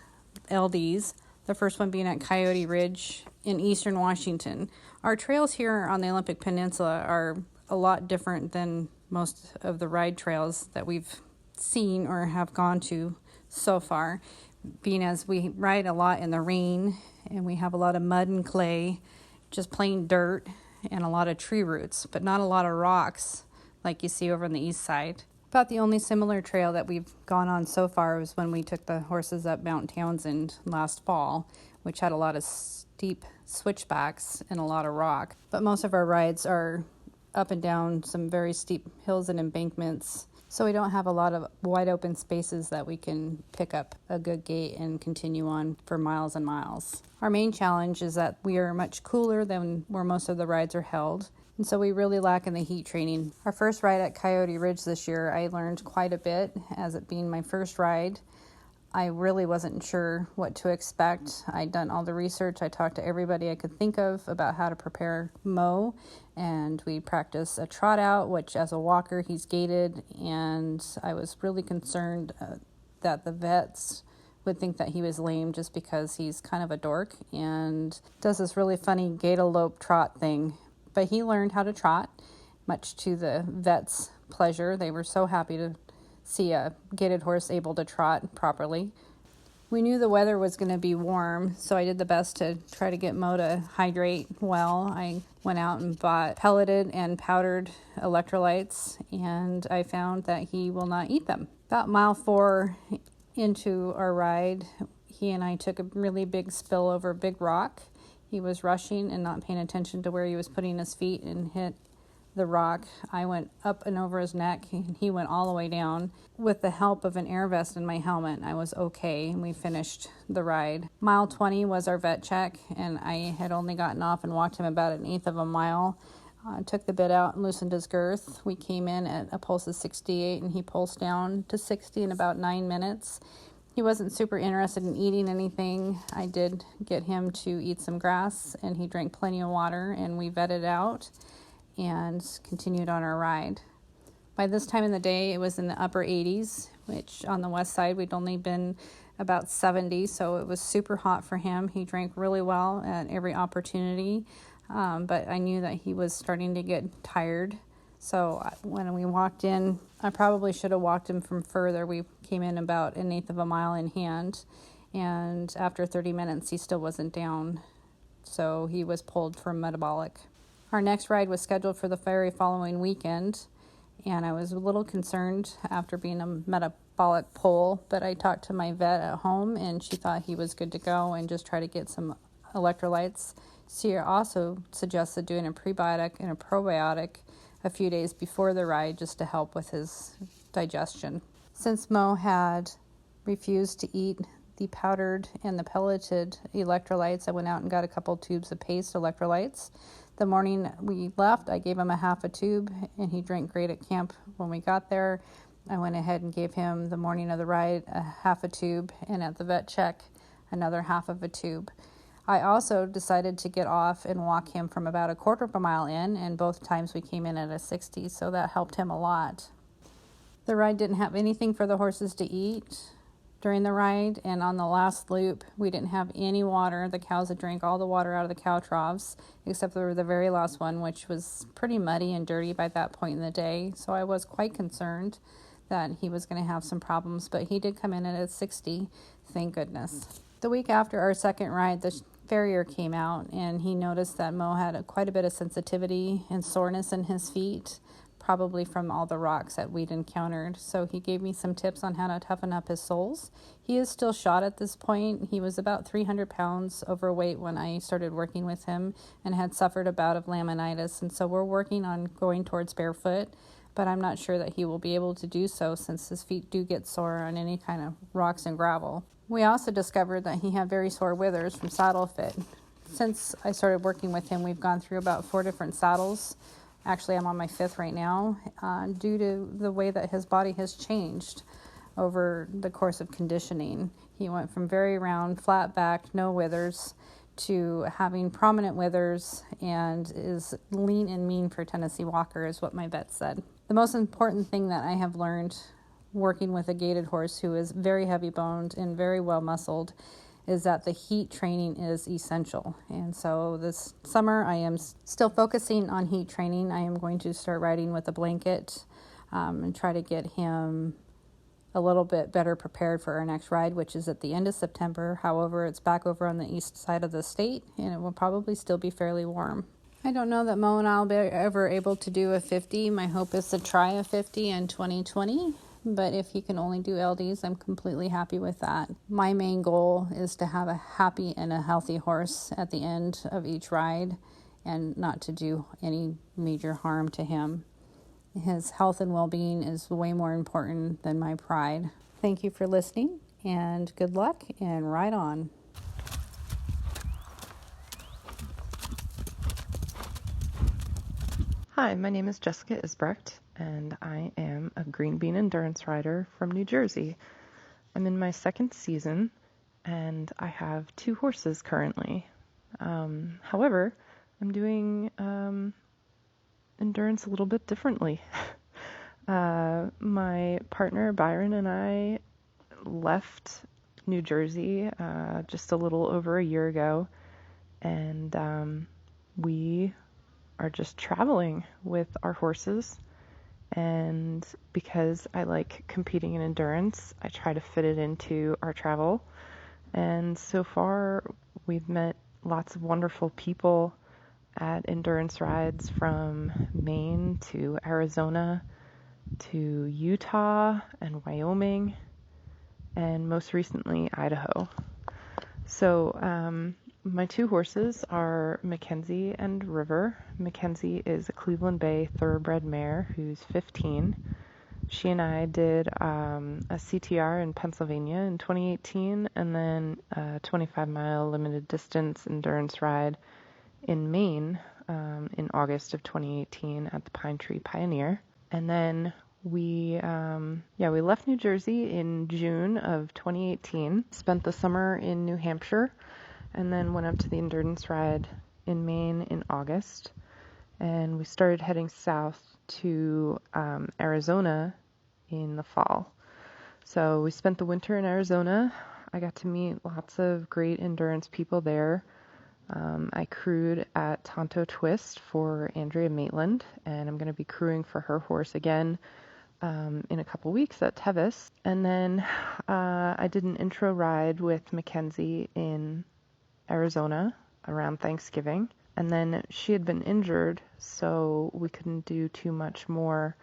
LDs, the first one being at Coyote Ridge in eastern Washington. Our trails here on the Olympic Peninsula are a lot different than most of the ride trails that we've seen or have gone to so far, being as we ride a lot in the rain and we have a lot of mud and clay, just plain dirt, and a lot of tree roots, but not a lot of rocks like you see over on the east side. About the only similar trail that we've gone on so far was when we took the horses up Mount Townsend last fall, which had a lot of steep switchbacks and a lot of rock. But most of our rides are up and down some very steep hills and embankments, so we don't have a lot of wide open spaces that we can pick up a good gait and continue on for miles and miles. Our main challenge is that we are much cooler than where most of the rides are held, and so we really lack in the heat training. Our first ride at Coyote Ridge this year, I learned quite a bit, as it being my first ride. I really wasn't sure what to expect. I'd done all the research. I talked to everybody I could think of about how to prepare Mo, and we practiced a trot out, which as a walker he's gaited, and I was really concerned that the vets would think that he was lame just because he's kind of a dork and does this really funny gait-a-lope trot thing. But he learned how to trot, much to the vets' pleasure. They were so happy to see a gaited horse able to trot properly. We knew the weather was going to be warm, so I did the best to try to get Mo to hydrate well. I went out and bought pelleted and powdered electrolytes, and I found that he will not eat them. About mile 4 into our ride, he and I took a really big spill over a big rock. He was rushing and not paying attention to where he was putting his feet and hit the rock. I went up and over his neck, and he went all the way down. With the help of an air vest and my helmet, I was okay, and we finished the ride. Mile 20 was our vet check, and I had only gotten off and walked him about an eighth of a mile. Took the bit out and loosened his girth. We came in at a pulse of 68, and he pulsed down to 60 in about 9 minutes. He wasn't super interested in eating anything. I did get him to eat some grass, and he drank plenty of water, and we vetted out and continued on our ride. By this time in the day, it was in the upper 80s, which on the west side, we'd only been about 70, so it was super hot for him. He drank really well at every opportunity, but I knew that he was starting to get tired. So when we walked in, I probably should have walked him from further. We came in about an eighth of a mile in hand, and after 30 minutes, he still wasn't down, so he was pulled for metabolic. Our next ride was scheduled for the very following weekend, and I was a little concerned after being a metabolic pull, but I talked to my vet at home, and she thought he was good to go and just try to get some electrolytes. She also suggested doing a prebiotic and a probiotic a few days before the ride just to help with his digestion. Since Mo had refused to eat the powdered and the pelleted electrolytes, I went out and got a couple tubes of paste electrolytes. The morning we left, I gave him a half a tube, and he drank great at camp when we got there. I went ahead and gave him the morning of the ride a half a tube, and at the vet check, another half of a tube. I also decided to get off and walk him from about a quarter of a mile in, and both times we came in at a 60, so that helped him a lot. The ride didn't have anything for the horses to eat during the ride, and on the last loop, we didn't have any water. The cows had drank all the water out of the cow troughs, except for the very last one, which was pretty muddy and dirty by that point in the day, so I was quite concerned that he was going to have some problems, but he did come in at a 60, thank goodness. The week after our second ride, the farrier came out, and he noticed that Mo had quite a bit of sensitivity and soreness in his feet, probably from all the rocks that we'd encountered. So he gave me some tips on how to toughen up his soles. He is still shot at this point. He was about 300 pounds overweight when I started working with him and had suffered a bout of laminitis. And so we're working on going towards barefoot, but I'm not sure that he will be able to do so since his feet do get sore on any kind of rocks and gravel. We also discovered that he had very sore withers from saddle fit. Since I started working with him, we've gone through about 4 different saddles. Actually, I'm on my 5th right now, due to the way that his body has changed over the course of conditioning. He went from very round, flat back, no withers, to having prominent withers, and is lean and mean for Tennessee Walker, is what my vet said. The most important thing that I have learned working with a gaited horse who is very heavy boned and very well muscled is that the heat training is essential. And so this summer I am still focusing on heat training. I am going to start riding with a blanket and try to get him a little bit better prepared for our next ride, which is at the end of September. However, it's back over on the east side of the state, and it will probably still be fairly warm. I don't know that Mo and I will be ever able to do a 50. My hope is to try a 50 in 2020. But if he can only do LDs, I'm completely happy with that. My main goal is to have a happy and a healthy horse at the end of each ride and not to do any major harm to him. His health and well-being is way more important than my pride. Thank you for listening, and good luck, and ride on. Hi, my name is Jessica Isbrecht, and I am a green bean endurance rider from New Jersey. I'm in my 2nd season, and I have 2 horses currently. However, I'm doing endurance a little bit differently. My partner Byron and I left New Jersey just a little over a year ago, and we are just traveling with our horses. And because I like competing in endurance, I try to fit it into our travel. And so far, we've met lots of wonderful people at endurance rides from Maine to Arizona to Utah and Wyoming. and most recently Idaho. So my two horses are Mackenzie and River. Mackenzie is a Cleveland Bay thoroughbred mare who's 15. She and I did a CTR in Pennsylvania in 2018, and then a 25-mile limited distance endurance ride in Maine in August of 2018 at the Pine Tree Pioneer. And then we left New Jersey in June of 2018, spent the summer in New Hampshire, and then went up to the endurance ride in Maine in August. And we started heading south to Arizona in the fall. So we spent the winter in Arizona. I got to meet lots of great endurance people there. I crewed at Tonto Twist for Andrea Maitland, and I'm going to be crewing for her horse again in a couple weeks at Tevis. And then I did an intro ride with Mackenzie in Arizona around Thanksgiving. And then she had been injured, so we couldn't do too much more,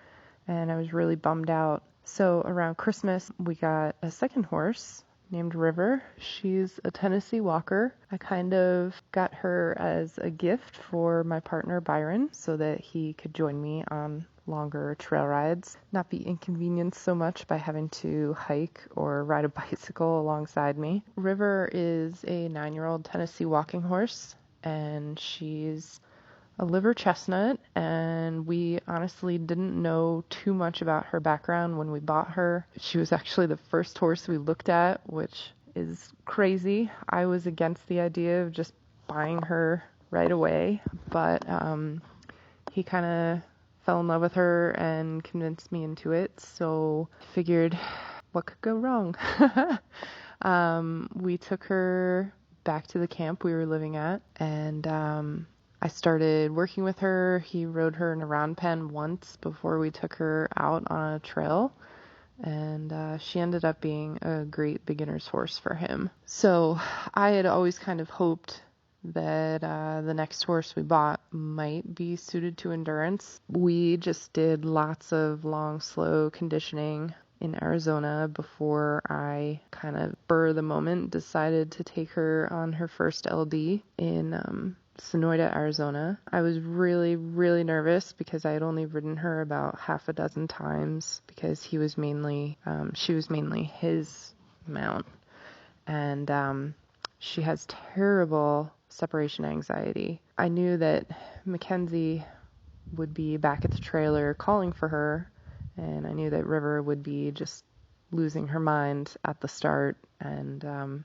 and I was really bummed out. So around Christmas, we got a second horse named River. She's a Tennessee walker. I kind of got her as a gift for my partner Byron so that he could join me on longer trail rides, not be inconvenienced so much by having to hike or ride a bicycle alongside me. River is a 9-year-old Tennessee walking horse, and she's a liver chestnut, and we honestly didn't know too much about her background when we bought her. She was actually the first horse we looked at, which is crazy. I was against the idea of just buying her right away, but he kind of fell in love with her and convinced me into it, so I figured what could go wrong. We took her back to the camp we were living at, and I started working with her. He rode her in a round pen once before we took her out on a trail, and she ended up being a great beginner's horse for him. So I had always kind of hoped that the next horse we bought might be suited to endurance. We just did lots of long, slow conditioning in Arizona before I kind of, spur of the moment, decided to take her on her first LD in Sonoyta, Arizona. I was really, really nervous because I had only ridden her about half a dozen times because she was mainly his mount, and she has terrible separation anxiety. I knew that Mackenzie would be back at the trailer calling for her, and I knew that River would be just losing her mind at the start and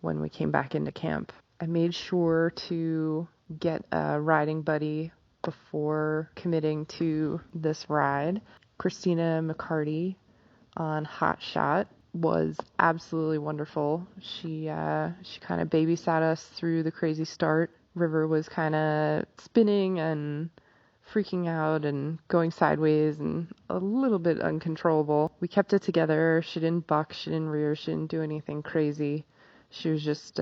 when we came back into camp. I made sure to get a riding buddy before committing to this ride. Christina McCarty on Hot Shot was absolutely wonderful. She kind of babysat us through the crazy start. River was kind of spinning and freaking out and going sideways and a little bit uncontrollable. We kept it together. She didn't buck, she didn't rear, she didn't do anything crazy. She was just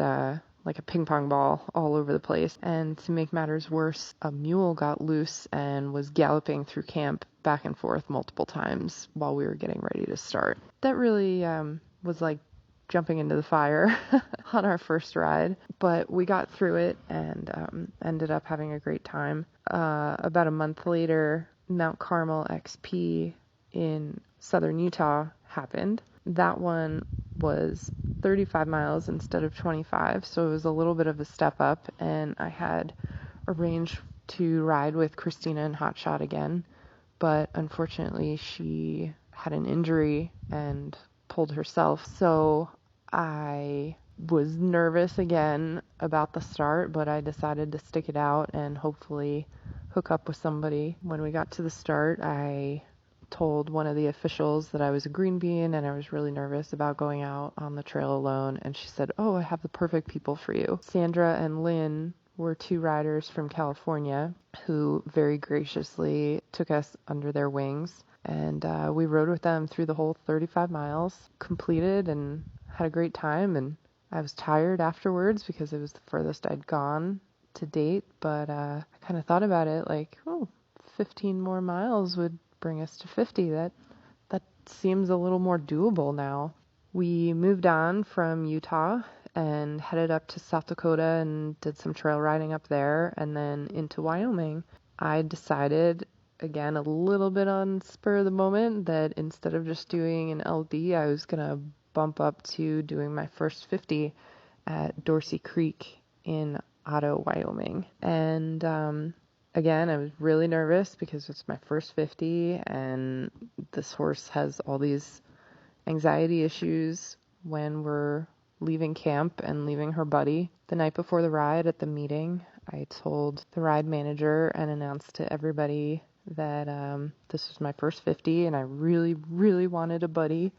like a ping pong ball all over the place. And to make matters worse, a mule got loose and was galloping through camp back and forth multiple times while we were getting ready to start. That really was like jumping into the fire on our first ride, but we got through it and ended up having a great time. About a month later, Mount Carmel XP in southern Utah happened. That one was 35 miles instead of 25, so it was a little bit of a step up, and I had arranged to ride with Christina and Hot Shot again, but unfortunately she had an injury and pulled herself, so I was nervous again about the start, but I decided to stick it out and hopefully hook up with somebody. When we got to the start, I told one of the officials that I was a green bean and I was really nervous about going out on the trail alone, and she said, "Oh, I have the perfect people for you." Sandra and Lynn were two riders from California who very graciously took us under their wings, and we rode with them through the whole 35 miles, completed, and had a great time. And I was tired afterwards because it was the furthest I'd gone to date, but I kind of thought about it like, 15 more miles would bring us to 50. That seems a little more doable now. We moved on from Utah and headed up to South Dakota and did some trail riding up there and then into Wyoming. I decided, again, a little bit on spur of the moment, that instead of just doing an LD, I was going to bump up to doing my first 50 at Dorsey Creek in Otto, Wyoming. And again, I was really nervous because it's my first 50 and this horse has all these anxiety issues when we're leaving camp and leaving her buddy. The night before the ride at the meeting, I told the ride manager and announced to everybody that this was my first 50 and I really, really wanted a buddy.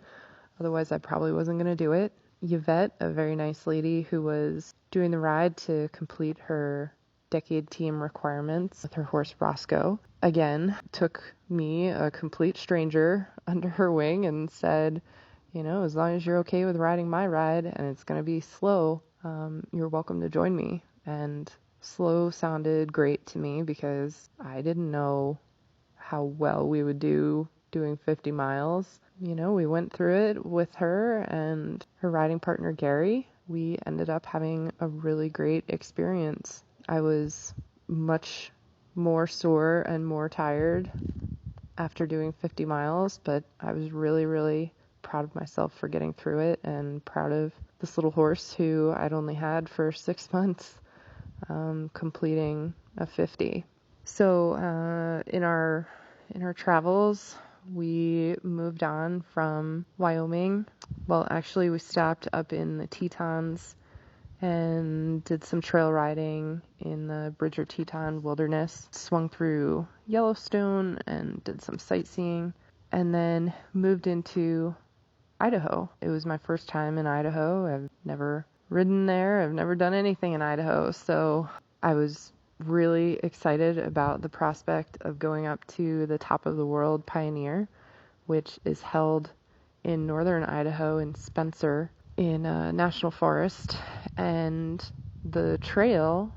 Otherwise, I probably wasn't going to do it. Yvette, a very nice lady who was doing the ride to complete her decade team requirements with her horse Roscoe, again, took me, a complete stranger, under her wing and said, as long as you're okay with riding my ride and it's going to be slow, you're welcome to join me. And slow sounded great to me because I didn't know how well we would do doing 50 miles. We went through it with her and her riding partner, Gary. We ended up having a really great experience. I was much more sore and more tired after doing 50 miles, but I was really, really proud of myself for getting through it and proud of this little horse who I'd only had for 6 months, completing a 50. So in our travels, we moved on from Wyoming. Well, actually, we stopped up in the Tetons and did some trail riding in the Bridger Teton Wilderness, swung through Yellowstone and did some sightseeing, and then moved into Idaho. It was my first time in Idaho. I've never ridden there. I've never done anything in Idaho, so I was really excited about the prospect of going up to the Top of the World Pioneer, which is held in northern Idaho in Spencer in a national forest, and the trail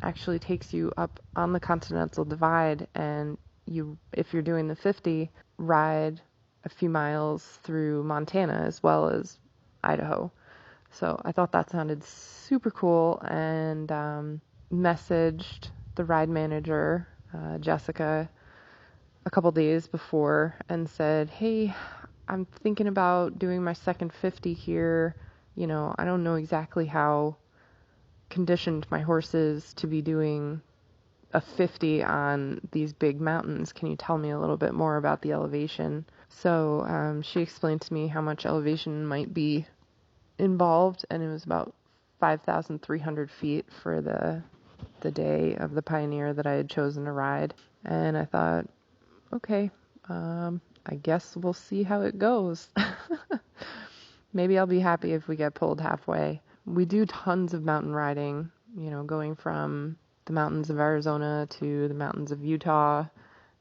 actually takes you up on the Continental Divide, and if you're doing the 50, ride a few miles through Montana as well as Idaho. So I thought that sounded super cool, and messaged the ride manager, Jessica, a couple days before and said, hey, I'm thinking about doing my second 50 here. I don't know exactly how conditioned my horse is to be doing a 50 on these big mountains. Can you tell me a little bit more about the elevation? So she explained to me how much elevation might be involved, and it was about 5,300 feet for the day of the Pioneer that I had chosen to ride. And I thought, okay, I guess we'll see how it goes. Maybe I'll be happy if we get pulled halfway. We do tons of mountain riding, going from the mountains of Arizona to the mountains of Utah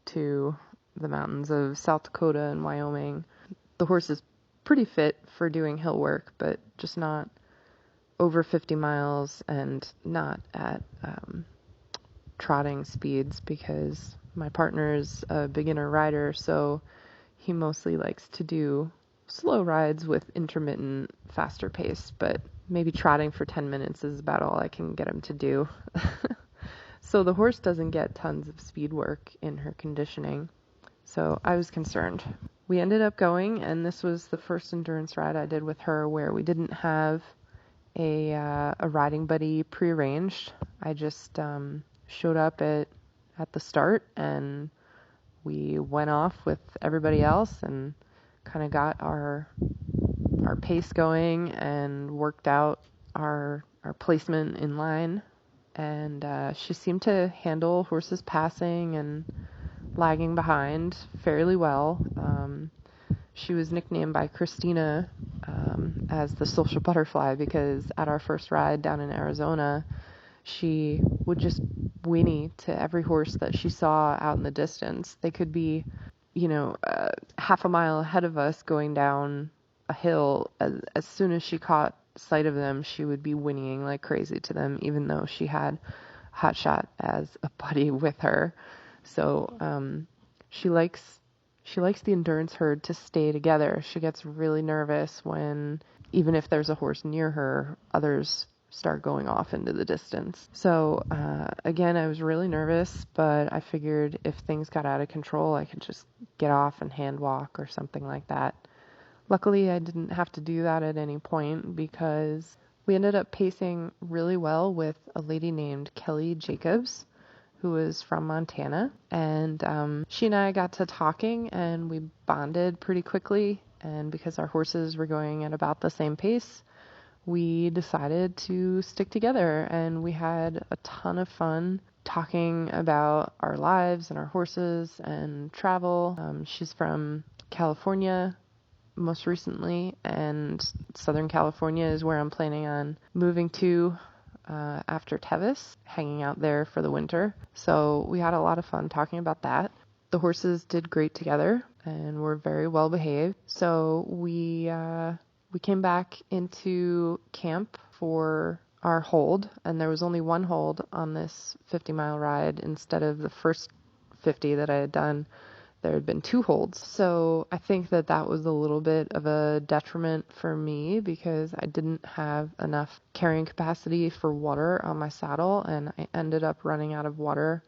to the mountains of South Dakota and Wyoming. The horse is pretty fit for doing hill work, but just not over 50 miles and not at trotting speeds, because my partner is a beginner rider, so he mostly likes to do slow rides with intermittent faster pace, but maybe trotting for 10 minutes is about all I can get him to do. So the horse doesn't get tons of speed work in her conditioning, so I was concerned. We ended up going, and this was the first endurance ride I did with her where we didn't have a riding buddy prearranged. I just showed up at the start, and we went off with everybody else and kind of got our pace going and worked out our placement in line. And she seemed to handle horses passing and lagging behind fairly well. She was nicknamed by Christina as the social butterfly, because at our first ride down in Arizona, she would just whinny to every horse that she saw out in the distance. They could be, half a mile ahead of us going down a hill. As soon as she caught sight of them, she would be whinnying like crazy to them, even though she had Hotshot as a buddy with her. So she likes she likes the endurance herd to stay together. She gets really nervous when, even if there's a horse near her, others start going off into the distance. So again, I was really nervous, but I figured if things got out of control, I could just get off and hand walk or something like that. Luckily, I didn't have to do that at any point because we ended up pacing really well with a lady named Kelly Jacobs, who was from Montana. And she and I got to talking and we bonded pretty quickly. And because our horses were going at about the same pace, we decided to stick together. And we had a ton of fun talking about our lives and our horses and travel. She's from California most recently, and Southern California is where I'm planning on moving to after Tevis, hanging out there for the winter. So we had a lot of fun talking about that. The horses did great together and were very well behaved. So we came back into camp for our hold, and there was only one hold on this 50-mile ride instead of the first 50 that I had done. There had been 2 holds. So I think that that was a little bit of a detriment for me because I didn't have enough carrying capacity for water on my saddle, and I ended up running out of water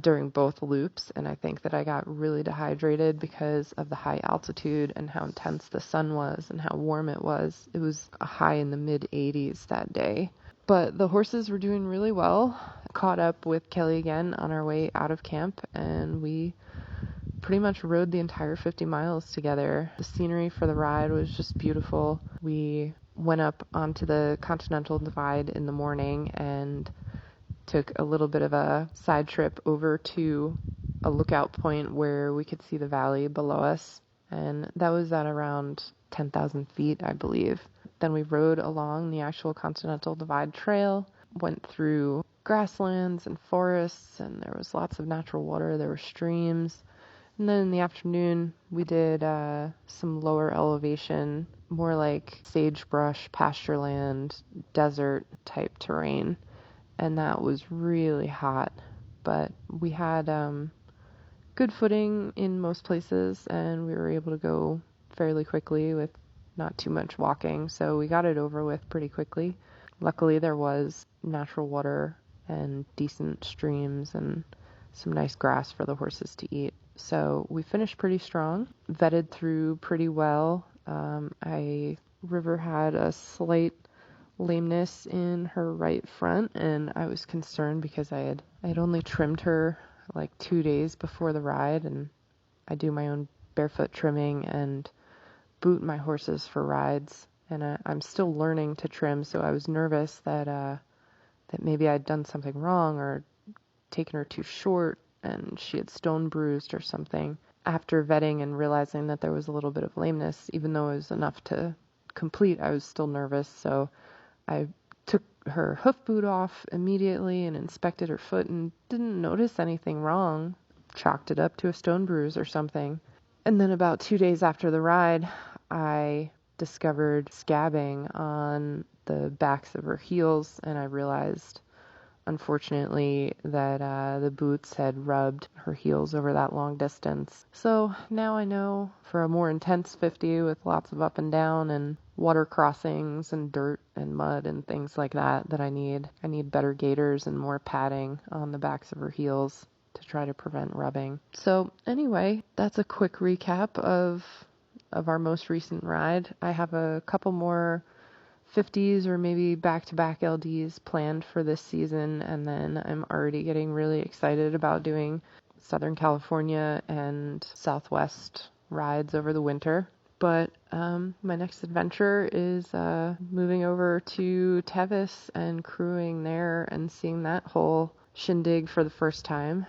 during both loops. And I think that I got really dehydrated because of the high altitude and how intense the sun was and how warm it was. It was a high in the mid 80s that day. But the horses were doing really well. I caught up with Kelly again on our way out of camp, and we pretty much rode the entire 50 miles together. The scenery for the ride was just beautiful. We went up onto the Continental Divide in the morning and took a little bit of a side trip over to a lookout point where we could see the valley below us. And that was at around 10,000 feet, I believe. Then we rode along the actual Continental Divide trail, went through grasslands and forests, and there was lots of natural water. There were streams. And then in the afternoon, we did some lower elevation, more like sagebrush, pastureland, desert type terrain. And that was really hot. But we had good footing in most places, and we were able to go fairly quickly with not too much walking. So we got it over with pretty quickly. Luckily, there was natural water and decent streams and some nice grass for the horses to eat. So we finished pretty strong, vetted through pretty well. River had a slight lameness in her right front, and I was concerned because I had only trimmed her like 2 days before the ride, and I do my own barefoot trimming and boot my horses for rides, and I'm still learning to trim, so I was nervous that maybe I'd done something wrong or taken her too short and she had stone bruised or something. After vetting and realizing that there was a little bit of lameness, even though it was enough to complete, I was still nervous. So I took her hoof boot off immediately and inspected her foot and didn't notice anything wrong. Chalked it up to a stone bruise or something. And then about 2 days after the ride, I discovered scabbing on the backs of her heels, and I realized, unfortunately, that the boots had rubbed her heels over that long distance. So now I know for a more intense 50 with lots of up and down and water crossings and dirt and mud and things like that I need better gaiters and more padding on the backs of her heels to try to prevent rubbing. So anyway, that's a quick recap of our most recent ride. I have a couple more 50s or maybe back-to-back LDs planned for this season, and then I'm already getting really excited about doing Southern California and Southwest rides over the winter. But my next adventure is moving over to Tevis and crewing there and seeing that whole shindig for the first time.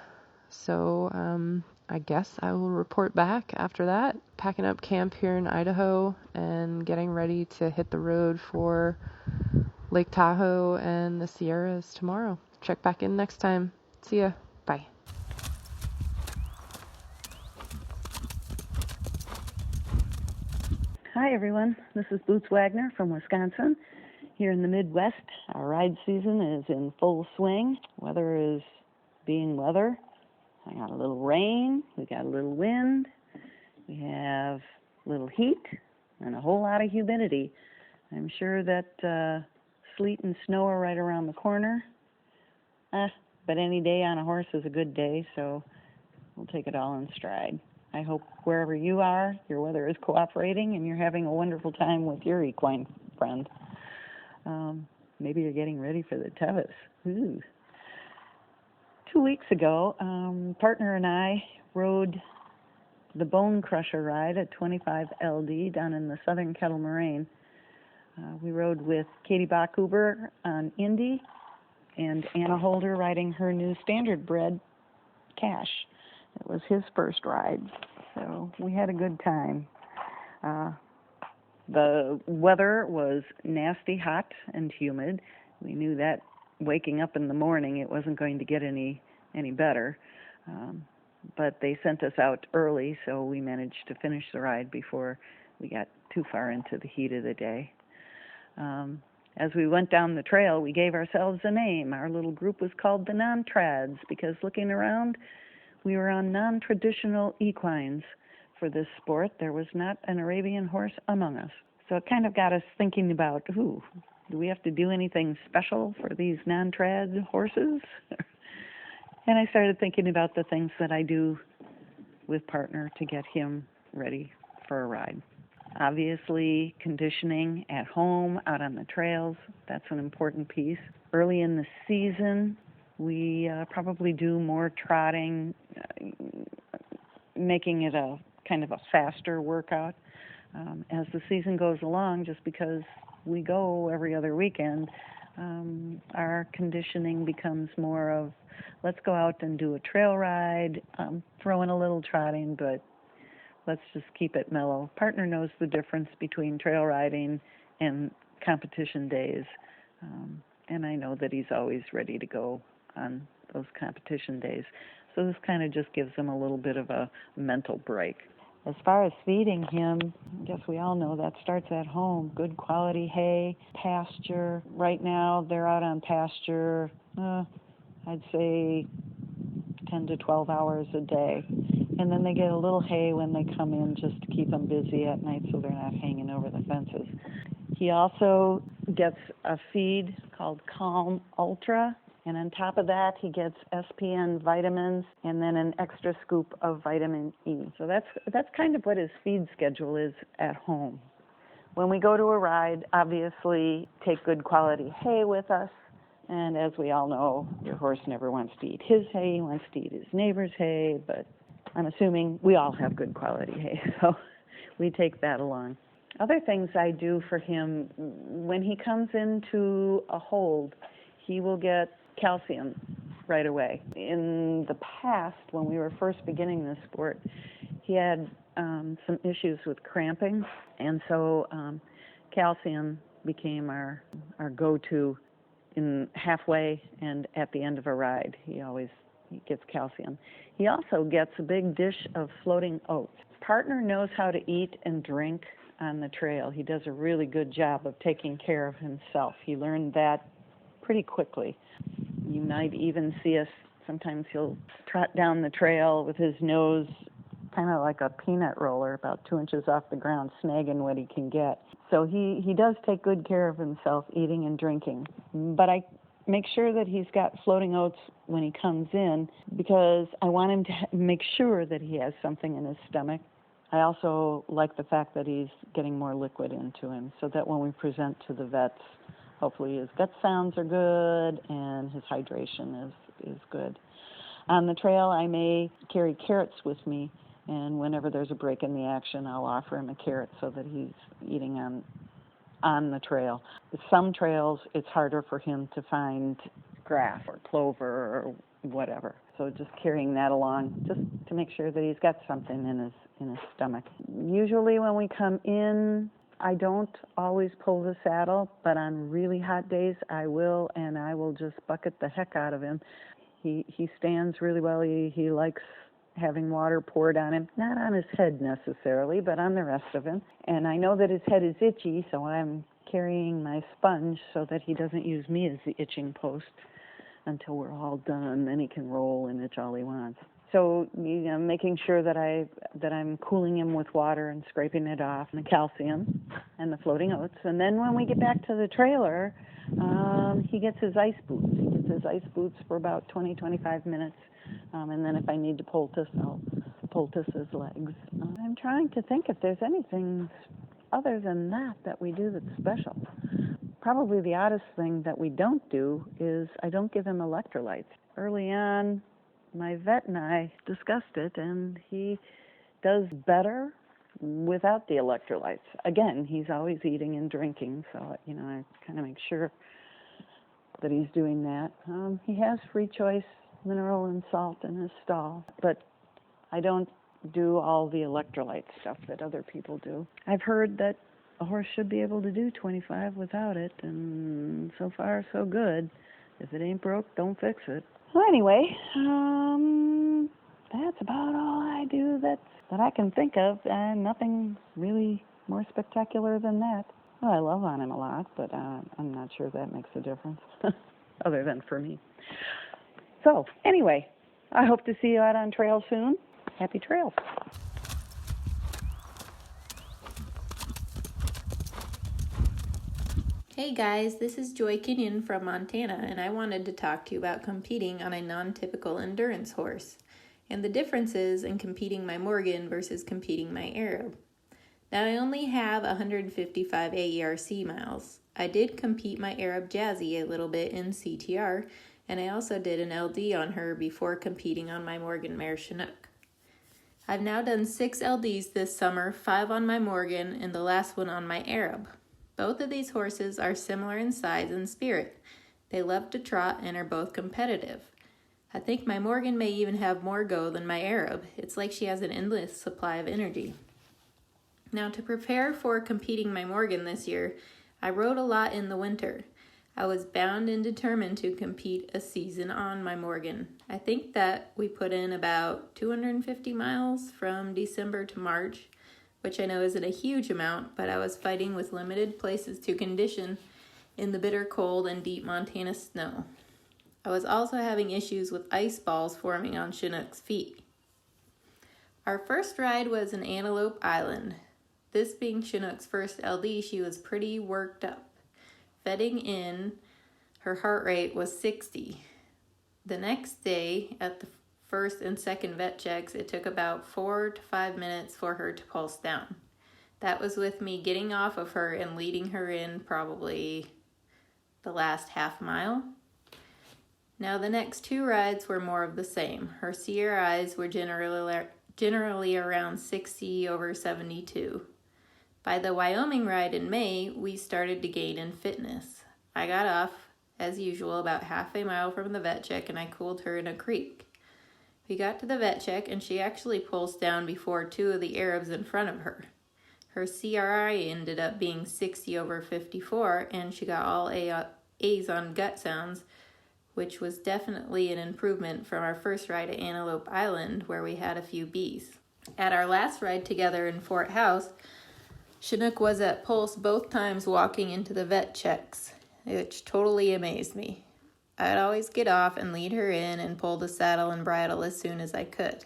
So I guess I will report back after that, packing up camp here in Idaho and getting ready to hit the road for Lake Tahoe and the Sierras tomorrow. Check back in next time. See ya. Bye. Hi everyone, this is Boots Wagner from Wisconsin. Here in the Midwest, our ride season is in full swing. Weather is being weather. I got a little rain, we got a little wind, We have a little heat and a whole lot of humidity. I'm sure that sleet and snow are right around the corner. But any day on a horse is a good day, so we'll take it all in stride. I hope wherever you are, your weather is cooperating and you're having a wonderful time with your equine friend. Maybe you're getting ready for the Tevis. Ooh. 2 weeks ago, partner and I rode the Bone Crusher ride at 25 LD down in the Southern Kettle Moraine. We rode with Katie Bachhuber on Indy and Anna Holder riding her new standard bred Cash. It was his first ride, so we had a good time. The weather was nasty hot and humid. We knew that waking up in the morning it wasn't going to get any better. But they sent us out early, so we managed to finish the ride before we got too far into the heat of the day. As we went down the trail, we gave ourselves a name. Our little group was called the Non-Trads because looking around, we were on non-traditional equines for this sport. There was not an Arabian horse among us. So it kind of got us thinking about, do we have to do anything special for these non-trad horses? And I started thinking about the things that I do with partner to get him ready for a ride. Obviously, conditioning at home, out on the trails, that's an important piece. Early in the season, we probably do more trotting, making it a kind of a faster workout. As the season goes along, just because we go every other weekend, our conditioning becomes more of, let's go out and do a trail ride, throw in a little trotting, but let's just keep it mellow. Partner knows the difference between trail riding and competition days, and I know that he's always ready to go on those competition days. So this kind of just gives him a little bit of a mental break. As far as feeding him, I guess we all know that starts at home. Good quality hay, pasture. Right now they're out on pasture, I'd say 10 to 12 hours a day. And then they get a little hay when they come in just to keep them busy at night so they're not hanging over the fences. He also gets a feed called Calm Ultra. And on top of that, he gets SPN vitamins and then an extra scoop of vitamin E. So that's kind of what his feed schedule is at home. When we go to a ride, obviously take good quality hay with us. And as we all know, your horse never wants to eat his hay, he wants to eat his neighbor's hay, but I'm assuming we all have good quality hay, so we take that along. Other things I do for him, when he comes into a hold, he will get calcium right away. In the past, when we were first beginning this sport, he had some issues with cramping, and so calcium became our go-to in halfway and at the end of a ride. He gets calcium. He also gets a big dish of floating oats. Partner knows how to eat and drink on the trail. He does a really good job of taking care of himself. He learned that pretty quickly. You might even see us, sometimes he'll trot down the trail with his nose kind of like a peanut roller, about 2 inches off the ground, snagging what he can get. So he does take good care of himself, eating and drinking. But I make sure that he's got floating oats when he comes in because I want him to make sure that he has something in his stomach. I also like the fact that he's getting more liquid into him so that when we present to the vets, hopefully his gut sounds are good and his hydration is good. On the trail, I may carry carrots with me, and whenever there's a break in the action, I'll offer him a carrot so that he's eating on the trail. Some trails, it's harder for him to find grass or clover or whatever. So just carrying that along just to make sure that he's got something in his stomach. Usually when we come in, I don't always pull the saddle, but on really hot days I will, and I will just bucket the heck out of him. He stands really well. He likes having water poured on him, not on his head necessarily, but on the rest of him. And I know that his head is itchy, so I'm carrying my sponge so that he doesn't use me as the itching post until we're all done. Then he can roll and itch all he wants. So, making sure that I'm cooling him with water and scraping it off, and the calcium and the floating oats. And then when we get back to the trailer, he gets his ice boots. He gets his ice boots for about 20-25 minutes. And then if I need to poultice, I'll poultice his legs. I'm trying to think if there's anything other than that we do that's special. Probably the oddest thing that we don't do is I don't give him electrolytes. Early on, my vet and I discussed it, and he does better without the electrolytes. Again, he's always eating and drinking, so, I kind of make sure that he's doing that. He has free choice mineral and salt in his stall, but I don't do all the electrolyte stuff that other people do. I've heard that a horse should be able to do 25 without it, and so far, so good. If it ain't broke, don't fix it. Well, anyway, that's about all I do that I can think of, and nothing really more spectacular than that. Well, I love on him a lot, but I'm not sure that makes a difference, other than for me. So, anyway, I hope to see you out on trail soon. Happy trails. Hey guys, this is Joy Kenyon from Montana, and I wanted to talk to you about competing on a non-typical endurance horse and the differences in competing my Morgan versus competing my Arab. Now, I only have 155 AERC miles. I did compete my Arab Jazzy a little bit in CTR, and I also did an LD on her before competing on my Morgan mare Chinook. I've now done 6 LDs this summer, 5 on my Morgan, and the last one on my Arab. Both of these horses are similar in size and spirit. They love to trot and are both competitive. I think my Morgan may even have more go than my Arab. It's like she has an endless supply of energy. Now, to prepare for competing my Morgan this year, I rode a lot in the winter. I was bound and determined to compete a season on my Morgan. I think that we put in about 250 miles from December to March, which I know isn't a huge amount, but I was fighting with limited places to condition in the bitter cold and deep Montana snow. I was also having issues with ice balls forming on Chinook's feet. Our first ride was in Antelope Island. This being Chinook's first LD, she was pretty worked up. Bedding in, her heart rate was 60. The next day, at the first and second vet checks, it took about 4 to 5 minutes for her to pulse down. That was with me getting off of her and leading her in probably the last half mile. Now the next 2 rides were more of the same. Her CRIs were generally around 60 over 72. By the Wyoming ride in May, we started to gain in fitness. I got off, as usual, about half a mile from the vet check, and I cooled her in a creek. We got to the vet check, and she actually pulsed down before 2 of the Arabs in front of her. Her CRI ended up being 60 over 54, and she got all A's on gut sounds, which was definitely an improvement from our first ride at Antelope Island, where we had a few B's. At our last ride together in Fort House, Chinook was at pulse both times walking into the vet checks, which totally amazed me. I'd always get off and lead her in and pull the saddle and bridle as soon as I could.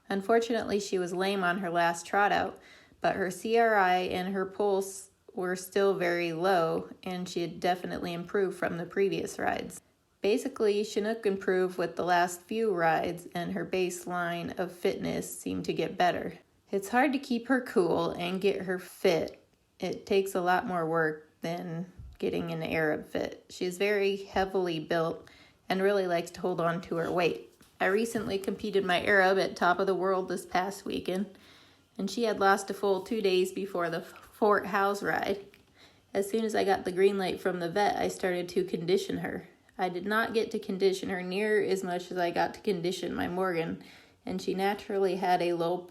Unfortunately, she was lame on her last trot out, but her CRI and her pulse were still very low, and she had definitely improved from the previous rides. Basically, Chinook improved with the last few rides, and her baseline of fitness seemed to get better. It's hard to keep her cool and get her fit. It takes a lot more work than getting an Arab fit. She's very heavily built and really likes to hold on to her weight. I recently competed my Arab at Top of the World this past weekend, and she had lost a full 2 days before the Fort House ride. As soon as I got the green light from the vet, I started to condition her. I did not get to condition her near as much as I got to condition my Morgan, and she naturally had a low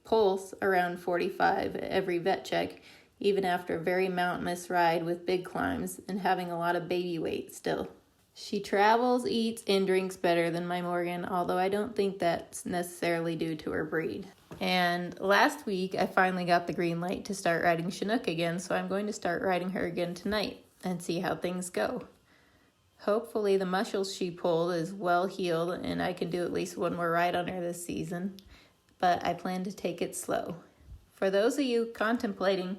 pulse around 45 at every vet check, even after a very mountainous ride with big climbs and having a lot of baby weight still. She travels, eats, and drinks better than my Morgan, although I don't think that's necessarily due to her breed. And last week, I finally got the green light to start riding Chinook again, so I'm going to start riding her again tonight and see how things go. Hopefully the muscles she pulled is well healed and I can do at least one more ride on her this season, but I plan to take it slow. For those of you contemplating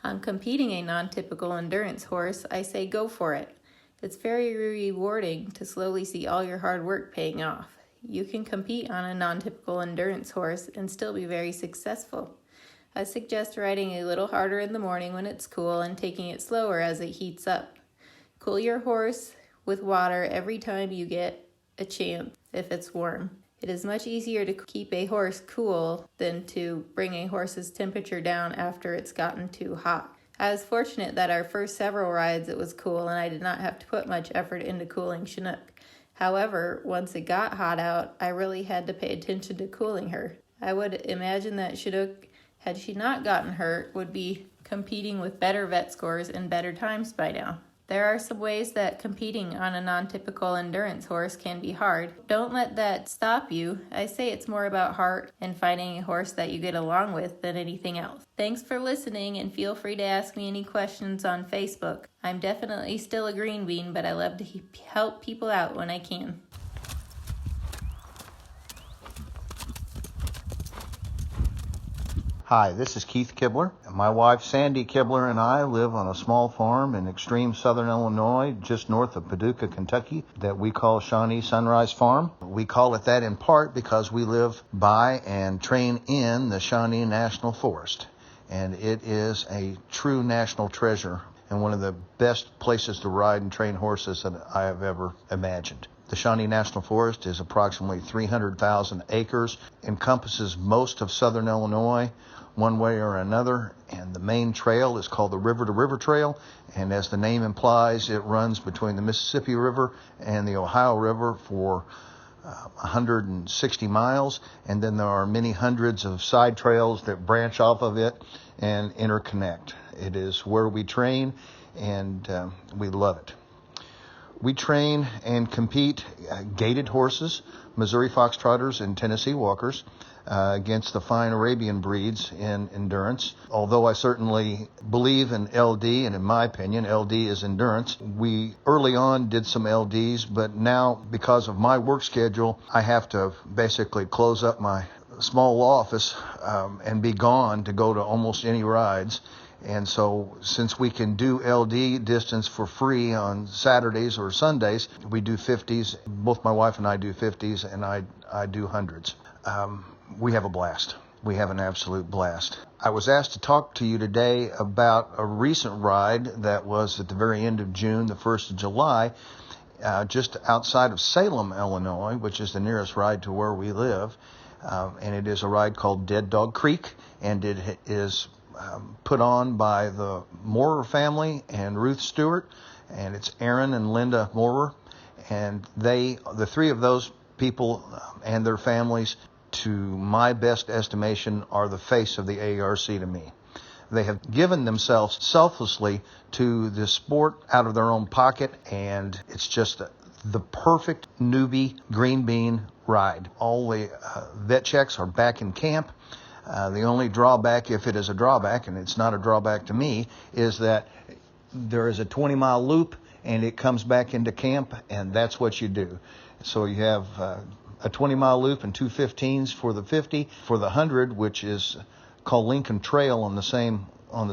on competing a non-typical endurance horse, I say go for it. It's very rewarding to slowly see all your hard work paying off. You can compete on a non-typical endurance horse and still be very successful. I suggest riding a little harder in the morning when it's cool and taking it slower as it heats up. Cool your horse with water every time you get a chance if it's warm. It is much easier to keep a horse cool than to bring a horse's temperature down after it's gotten too hot. I was fortunate that our first several rides it was cool and I did not have to put much effort into cooling Chinook. However, once it got hot out, I really had to pay attention to cooling her. I would imagine that Chinook, had she not gotten hurt, would be competing with better vet scores and better times by now. There are some ways that competing on a non-typical endurance horse can be hard. Don't let that stop you. I say it's more about heart and finding a horse that you get along with than anything else. Thanks for listening, and feel free to ask me any questions on Facebook. I'm definitely still a green bean, but I love to help people out when I can. Hi, this is Keith Kibler. My wife Sandy Kibler and I live on a small farm in extreme southern Illinois, just north of Paducah, Kentucky, that we call Shawnee Sunrise Farm. We call it that in part because we live by and train in the Shawnee National Forest. And it is a true national treasure and one of the best places to ride and train horses that I have ever imagined. The Shawnee National Forest is approximately 300,000 acres, encompasses most of southern Illinois, one way or another, and the main trail is called the River to River Trail, and as the name implies, it runs between the Mississippi River and the Ohio River for 160 miles, and then there are many hundreds of side trails that branch off of it and interconnect. It is where we train, and we love it. We train and compete gaited horses, Missouri Foxtrotters and Tennessee Walkers, against the fine Arabian breeds in endurance. Although I certainly believe in LD, and in my opinion, LD is endurance. We early on did some LDs, but now because of my work schedule, I have to basically close up my small office and be gone to go to almost any rides. And so since we can do LD distance for free on Saturdays or Sundays, we do 50s. Both my wife and I do 50s, and I do hundreds. We have a blast. We have an absolute blast. I was asked to talk to you today about a recent ride that was at the very end of June, the 1st of July, just outside of Salem, Illinois, which is the nearest ride to where we live. And it is a ride called Dead Dog Creek, and it is put on by the Moorer family and Ruth Stewart, and it's Aaron and Linda Moorer, and the three of those people and their families, to my best estimation, are the face of the ARC to me. They have given themselves selflessly to the sport out of their own pocket, and it's just the perfect newbie green bean ride. All the vet checks are back in camp. The only drawback, if it is a drawback, and it's not a drawback to me, is that there is a 20-mile loop and it comes back into camp, and that's what you do. So you have a 20-mile loop and two 15s for the 50. For the 100, which is called Lincoln Trail on the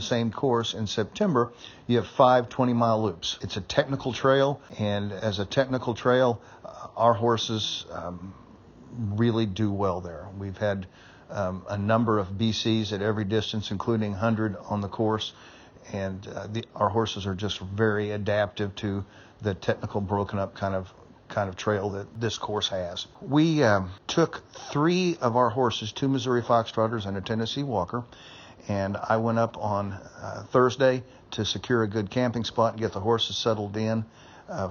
same course in September, you have 5 20-mile loops. It's a technical trail, and as a technical trail, our horses really do well there. We've had a number of BCs at every distance, including 100 on the course, and our horses are just very adaptive to the technical broken up kind of trail that this course has. We took 3 of our horses, 2 Missouri Foxtrotters and a Tennessee Walker, and I went up on Thursday to secure a good camping spot and get the horses settled in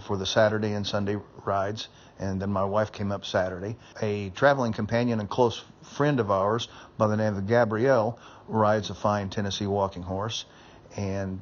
for the Saturday and Sunday rides, and then my wife came up Saturday. A traveling companion and close friend of ours by the name of Gabrielle rides a fine Tennessee walking horse, and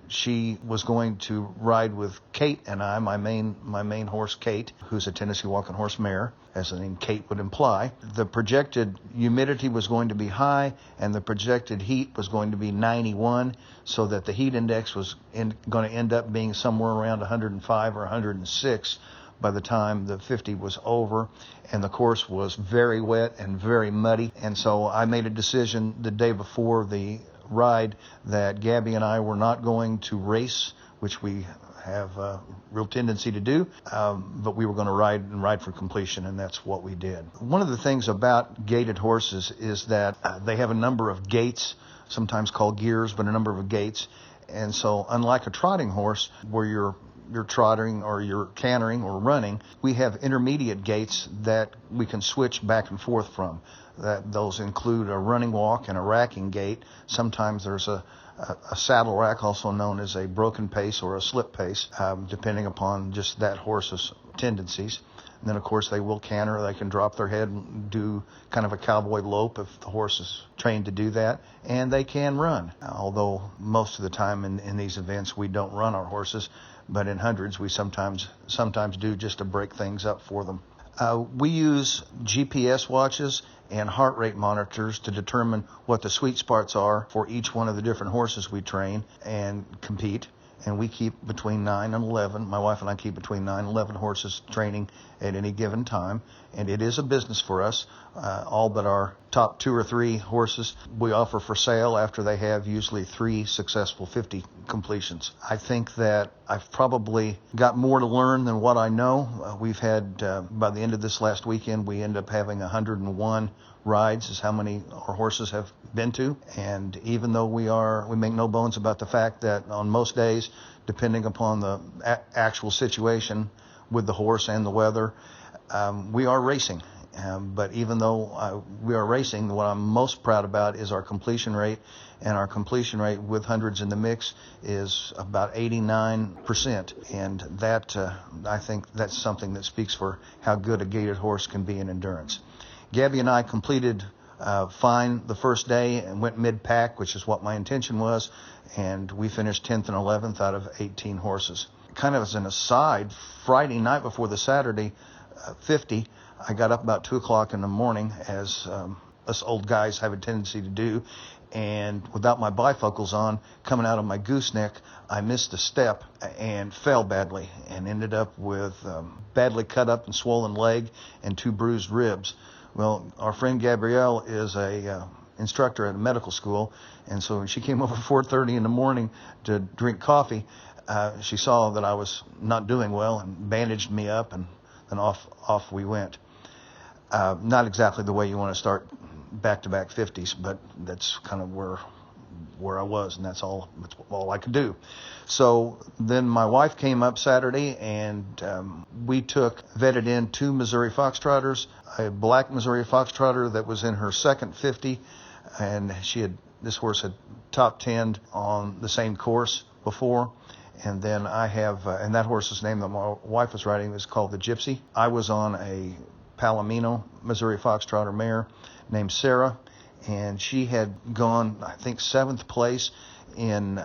she was going to ride with Kate and I, my main horse Kate, who's a Tennessee walking horse mare, as the name Kate would imply. The projected humidity was going to be high, and the projected heat was going to be 91, so that the heat index was going to end up being somewhere around 105 or 106 by the time the 50 was over, and the course was very wet and very muddy. And so I made a decision the day before the ride that Gabby and I were not going to race, which we have a real tendency to do, but we were going to ride for completion, and that's what we did. One of the things about gaited horses is that they have a number of gaits, sometimes called gears, but a number of gaits. And so unlike a trotting horse where you're trotting or you're cantering or running, we have intermediate gaits that we can switch back and forth from. Those include a running walk and a racking gait. Sometimes there's a saddle rack, also known as a broken pace or a slip pace, depending upon just that horse's tendencies. And then, of course, they will canter. They can drop their head and do kind of a cowboy lope if the horse is trained to do that. And they can run, although most of the time in these events we don't run our horses, but in hundreds we sometimes do, just to break things up for them. We use GPS watches and heart rate monitors to determine what the sweet spots are for each one of the different horses we train and compete. And we keep between 9 and 11. My wife and I keep between 9 and 11 horses training at any given time. And it is a business for us. All but our top 2 or 3 horses we offer for sale after they have usually 3 successful 50 completions. I think that I've probably got more to learn than what I know. We've had, by the end of this last weekend, we end up having 101 rides is how many our horses have been to. And even though we make no bones about the fact that on most days, depending upon the actual situation with the horse and the weather, we are racing. But even though we are racing, what I'm most proud about is our completion rate. And our completion rate with hundreds in the mix is about 89%. And that, I think that's something that speaks for how good a gaited horse can be in endurance. Gabby and I completed fine the first day and went mid-pack, which is what my intention was, and we finished 10th and 11th out of 18 horses. Kind of as an aside, Friday night before the Saturday 50, I got up about 2 o'clock in the morning, as us old guys have a tendency to do, and without my bifocals on, coming out of my gooseneck, I missed a step and fell badly and ended up with badly cut up and swollen leg and 2 bruised ribs. Well, our friend Gabrielle is a instructor at a medical school, and so when she came over 4:30 in the morning to drink coffee, she saw that I was not doing well and bandaged me up, and then off we went. Not exactly the way you want to start back-to-back 50s, but that's kind of where I was, and that's all I could do. So then my wife came up Saturday, and we vetted in 2 Missouri Foxtrotters, a black Missouri Foxtrotter that was in her second 50, and this horse had top 10 on the same course before. And then I have, and that horse's name that my wife was riding was called the Gypsy. I was on a Palomino Missouri Foxtrotter mare named Sarah, and she had gone, I think, 7th place in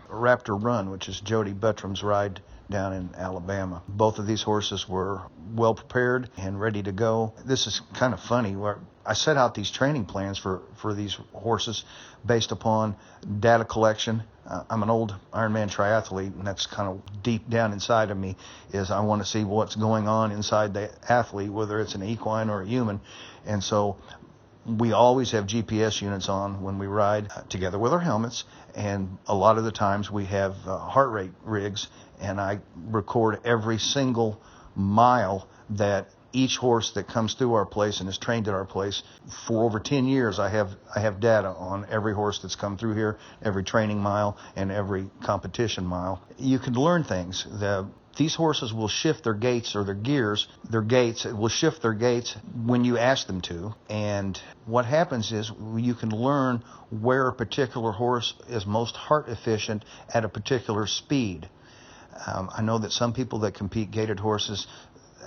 Raptor Run, which is Jody Buttram's ride down in Alabama. Both of these horses were well prepared and ready to go. This is kind of funny, where I set out these training plans for these horses based upon data collection. I'm an old Ironman triathlete, and that's kind of deep down inside of me, is I want to see what's going on inside the athlete, whether it's an equine or a human. And so we always have GPS units on when we ride, together with our helmets, and a lot of the times we have heart rate rigs, and I record every single mile that each horse that comes through our place and is trained at our place. For over 10 years, I have data on every horse that's come through here, every training mile, and every competition mile. You can learn things. These horses will shift their gaits or their gaits will shift their gaits when you ask them to. And what happens is you can learn where a particular horse is most heart efficient at a particular speed. I know that some people that compete gaited horses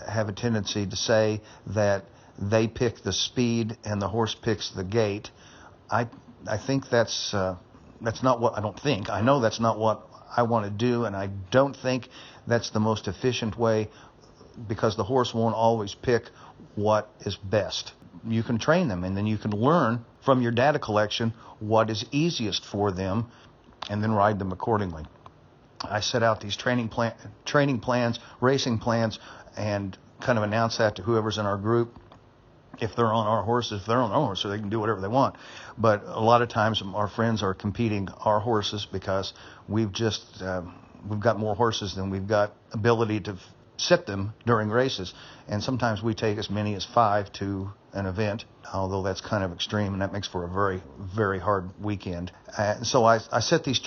have a tendency to say that they pick the speed and the horse picks the gait. I think that's that's not what, I don't think, I know that's not what I want to do, and I don't think that's the most efficient way, because the horse won't always pick what is best. You can train them, and then you can learn from your data collection what is easiest for them, and then ride them accordingly. I set out these training plans, racing plans, and kind of announce that to whoever's in our group. If they're on our horses, if they're on our horses, they can do whatever they want. But a lot of times our friends are competing our horses because we've got more horses than we've got ability to sit them during races. And sometimes we take as many as 5 to an event, although that's kind of extreme, and that makes for a very, very hard weekend. So I set these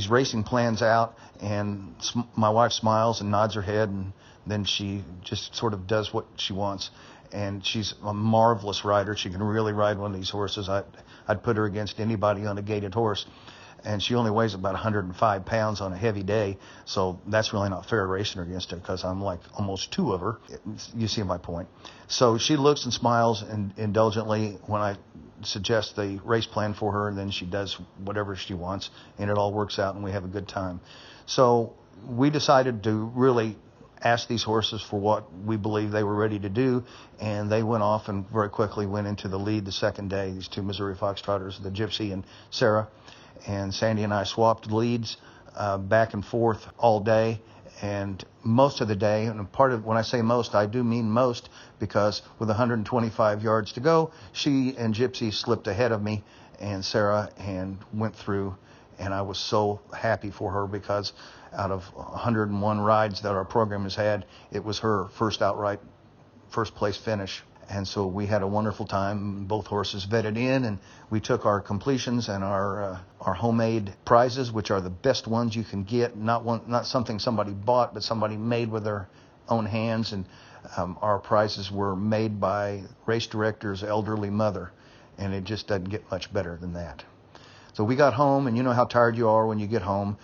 racing plans out, and my wife smiles and nods her head, and then she just sort of does what she wants. And she's a marvelous rider. She can really ride one of these horses. I'd put her against anybody on a gaited horse. And she only weighs about 105 pounds on a heavy day, so that's really not fair racing her against her, because I'm like almost 2 of her. You see my point. So she looks and smiles indulgently when I suggest the race plan for her, and then she does whatever she wants, and it all works out, and we have a good time. So we decided to really ask these horses for what we believe they were ready to do, and they went off and very quickly went into the lead the second day, these 2 Missouri Foxtrotters, the Gypsy and Sarah. And Sandy and I swapped leads back and forth all day, and most of the day, and when I say most, I do mean most, because with 125 yards to go, she and Gypsy slipped ahead of me and Sarah and went through, and I was so happy for her, because out of 101 rides that our program has had, it was her first place finish. And so we had a wonderful time. Both horses vetted in, and we took our completions and our homemade prizes, which are the best ones you can get. Not something somebody bought, but somebody made with their own hands. And our prizes were made by race director's elderly mother, and it just doesn't get much better than that. So we got home, and you know how tired you are when you get home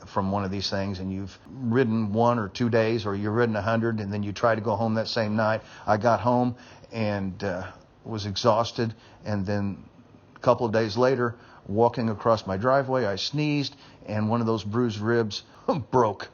from one of these things, and you've ridden 1 or 2 days, or you've ridden 100, and then you try to go home that same night. I got home and was exhausted, and then a couple of days later, walking across my driveway, I sneezed, and one of those bruised ribs broke.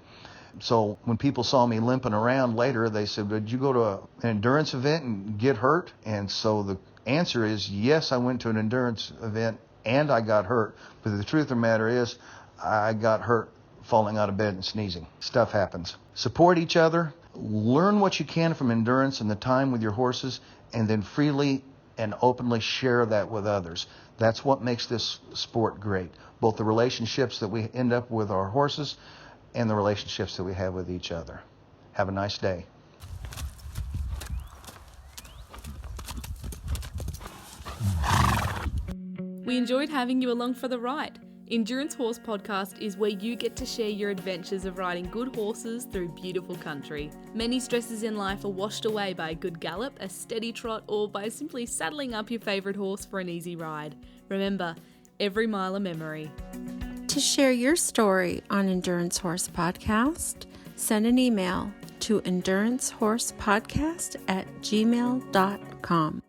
So when people saw me limping around later, they said, "Did you go to an endurance event and get hurt?" And so the answer is yes, I went to an endurance event and I got hurt. But the truth of the matter is, I got hurt falling out of bed and sneezing. Stuff happens. Support each other. Learn what you can from endurance and the time with your horses, and then freely and openly share that with others. That's what makes this sport great. Both the relationships that we end up with our horses and the relationships that we have with each other. Have a nice day. We enjoyed having you along for the ride. Endurance Horse Podcast is where you get to share your adventures of riding good horses through beautiful country. Many stresses in life are washed away by a good gallop, a steady trot, or by simply saddling up your favourite horse for an easy ride. Remember, every mile a memory. To share your story on Endurance Horse Podcast, send an email to endurancehorsepodcast@gmail.com.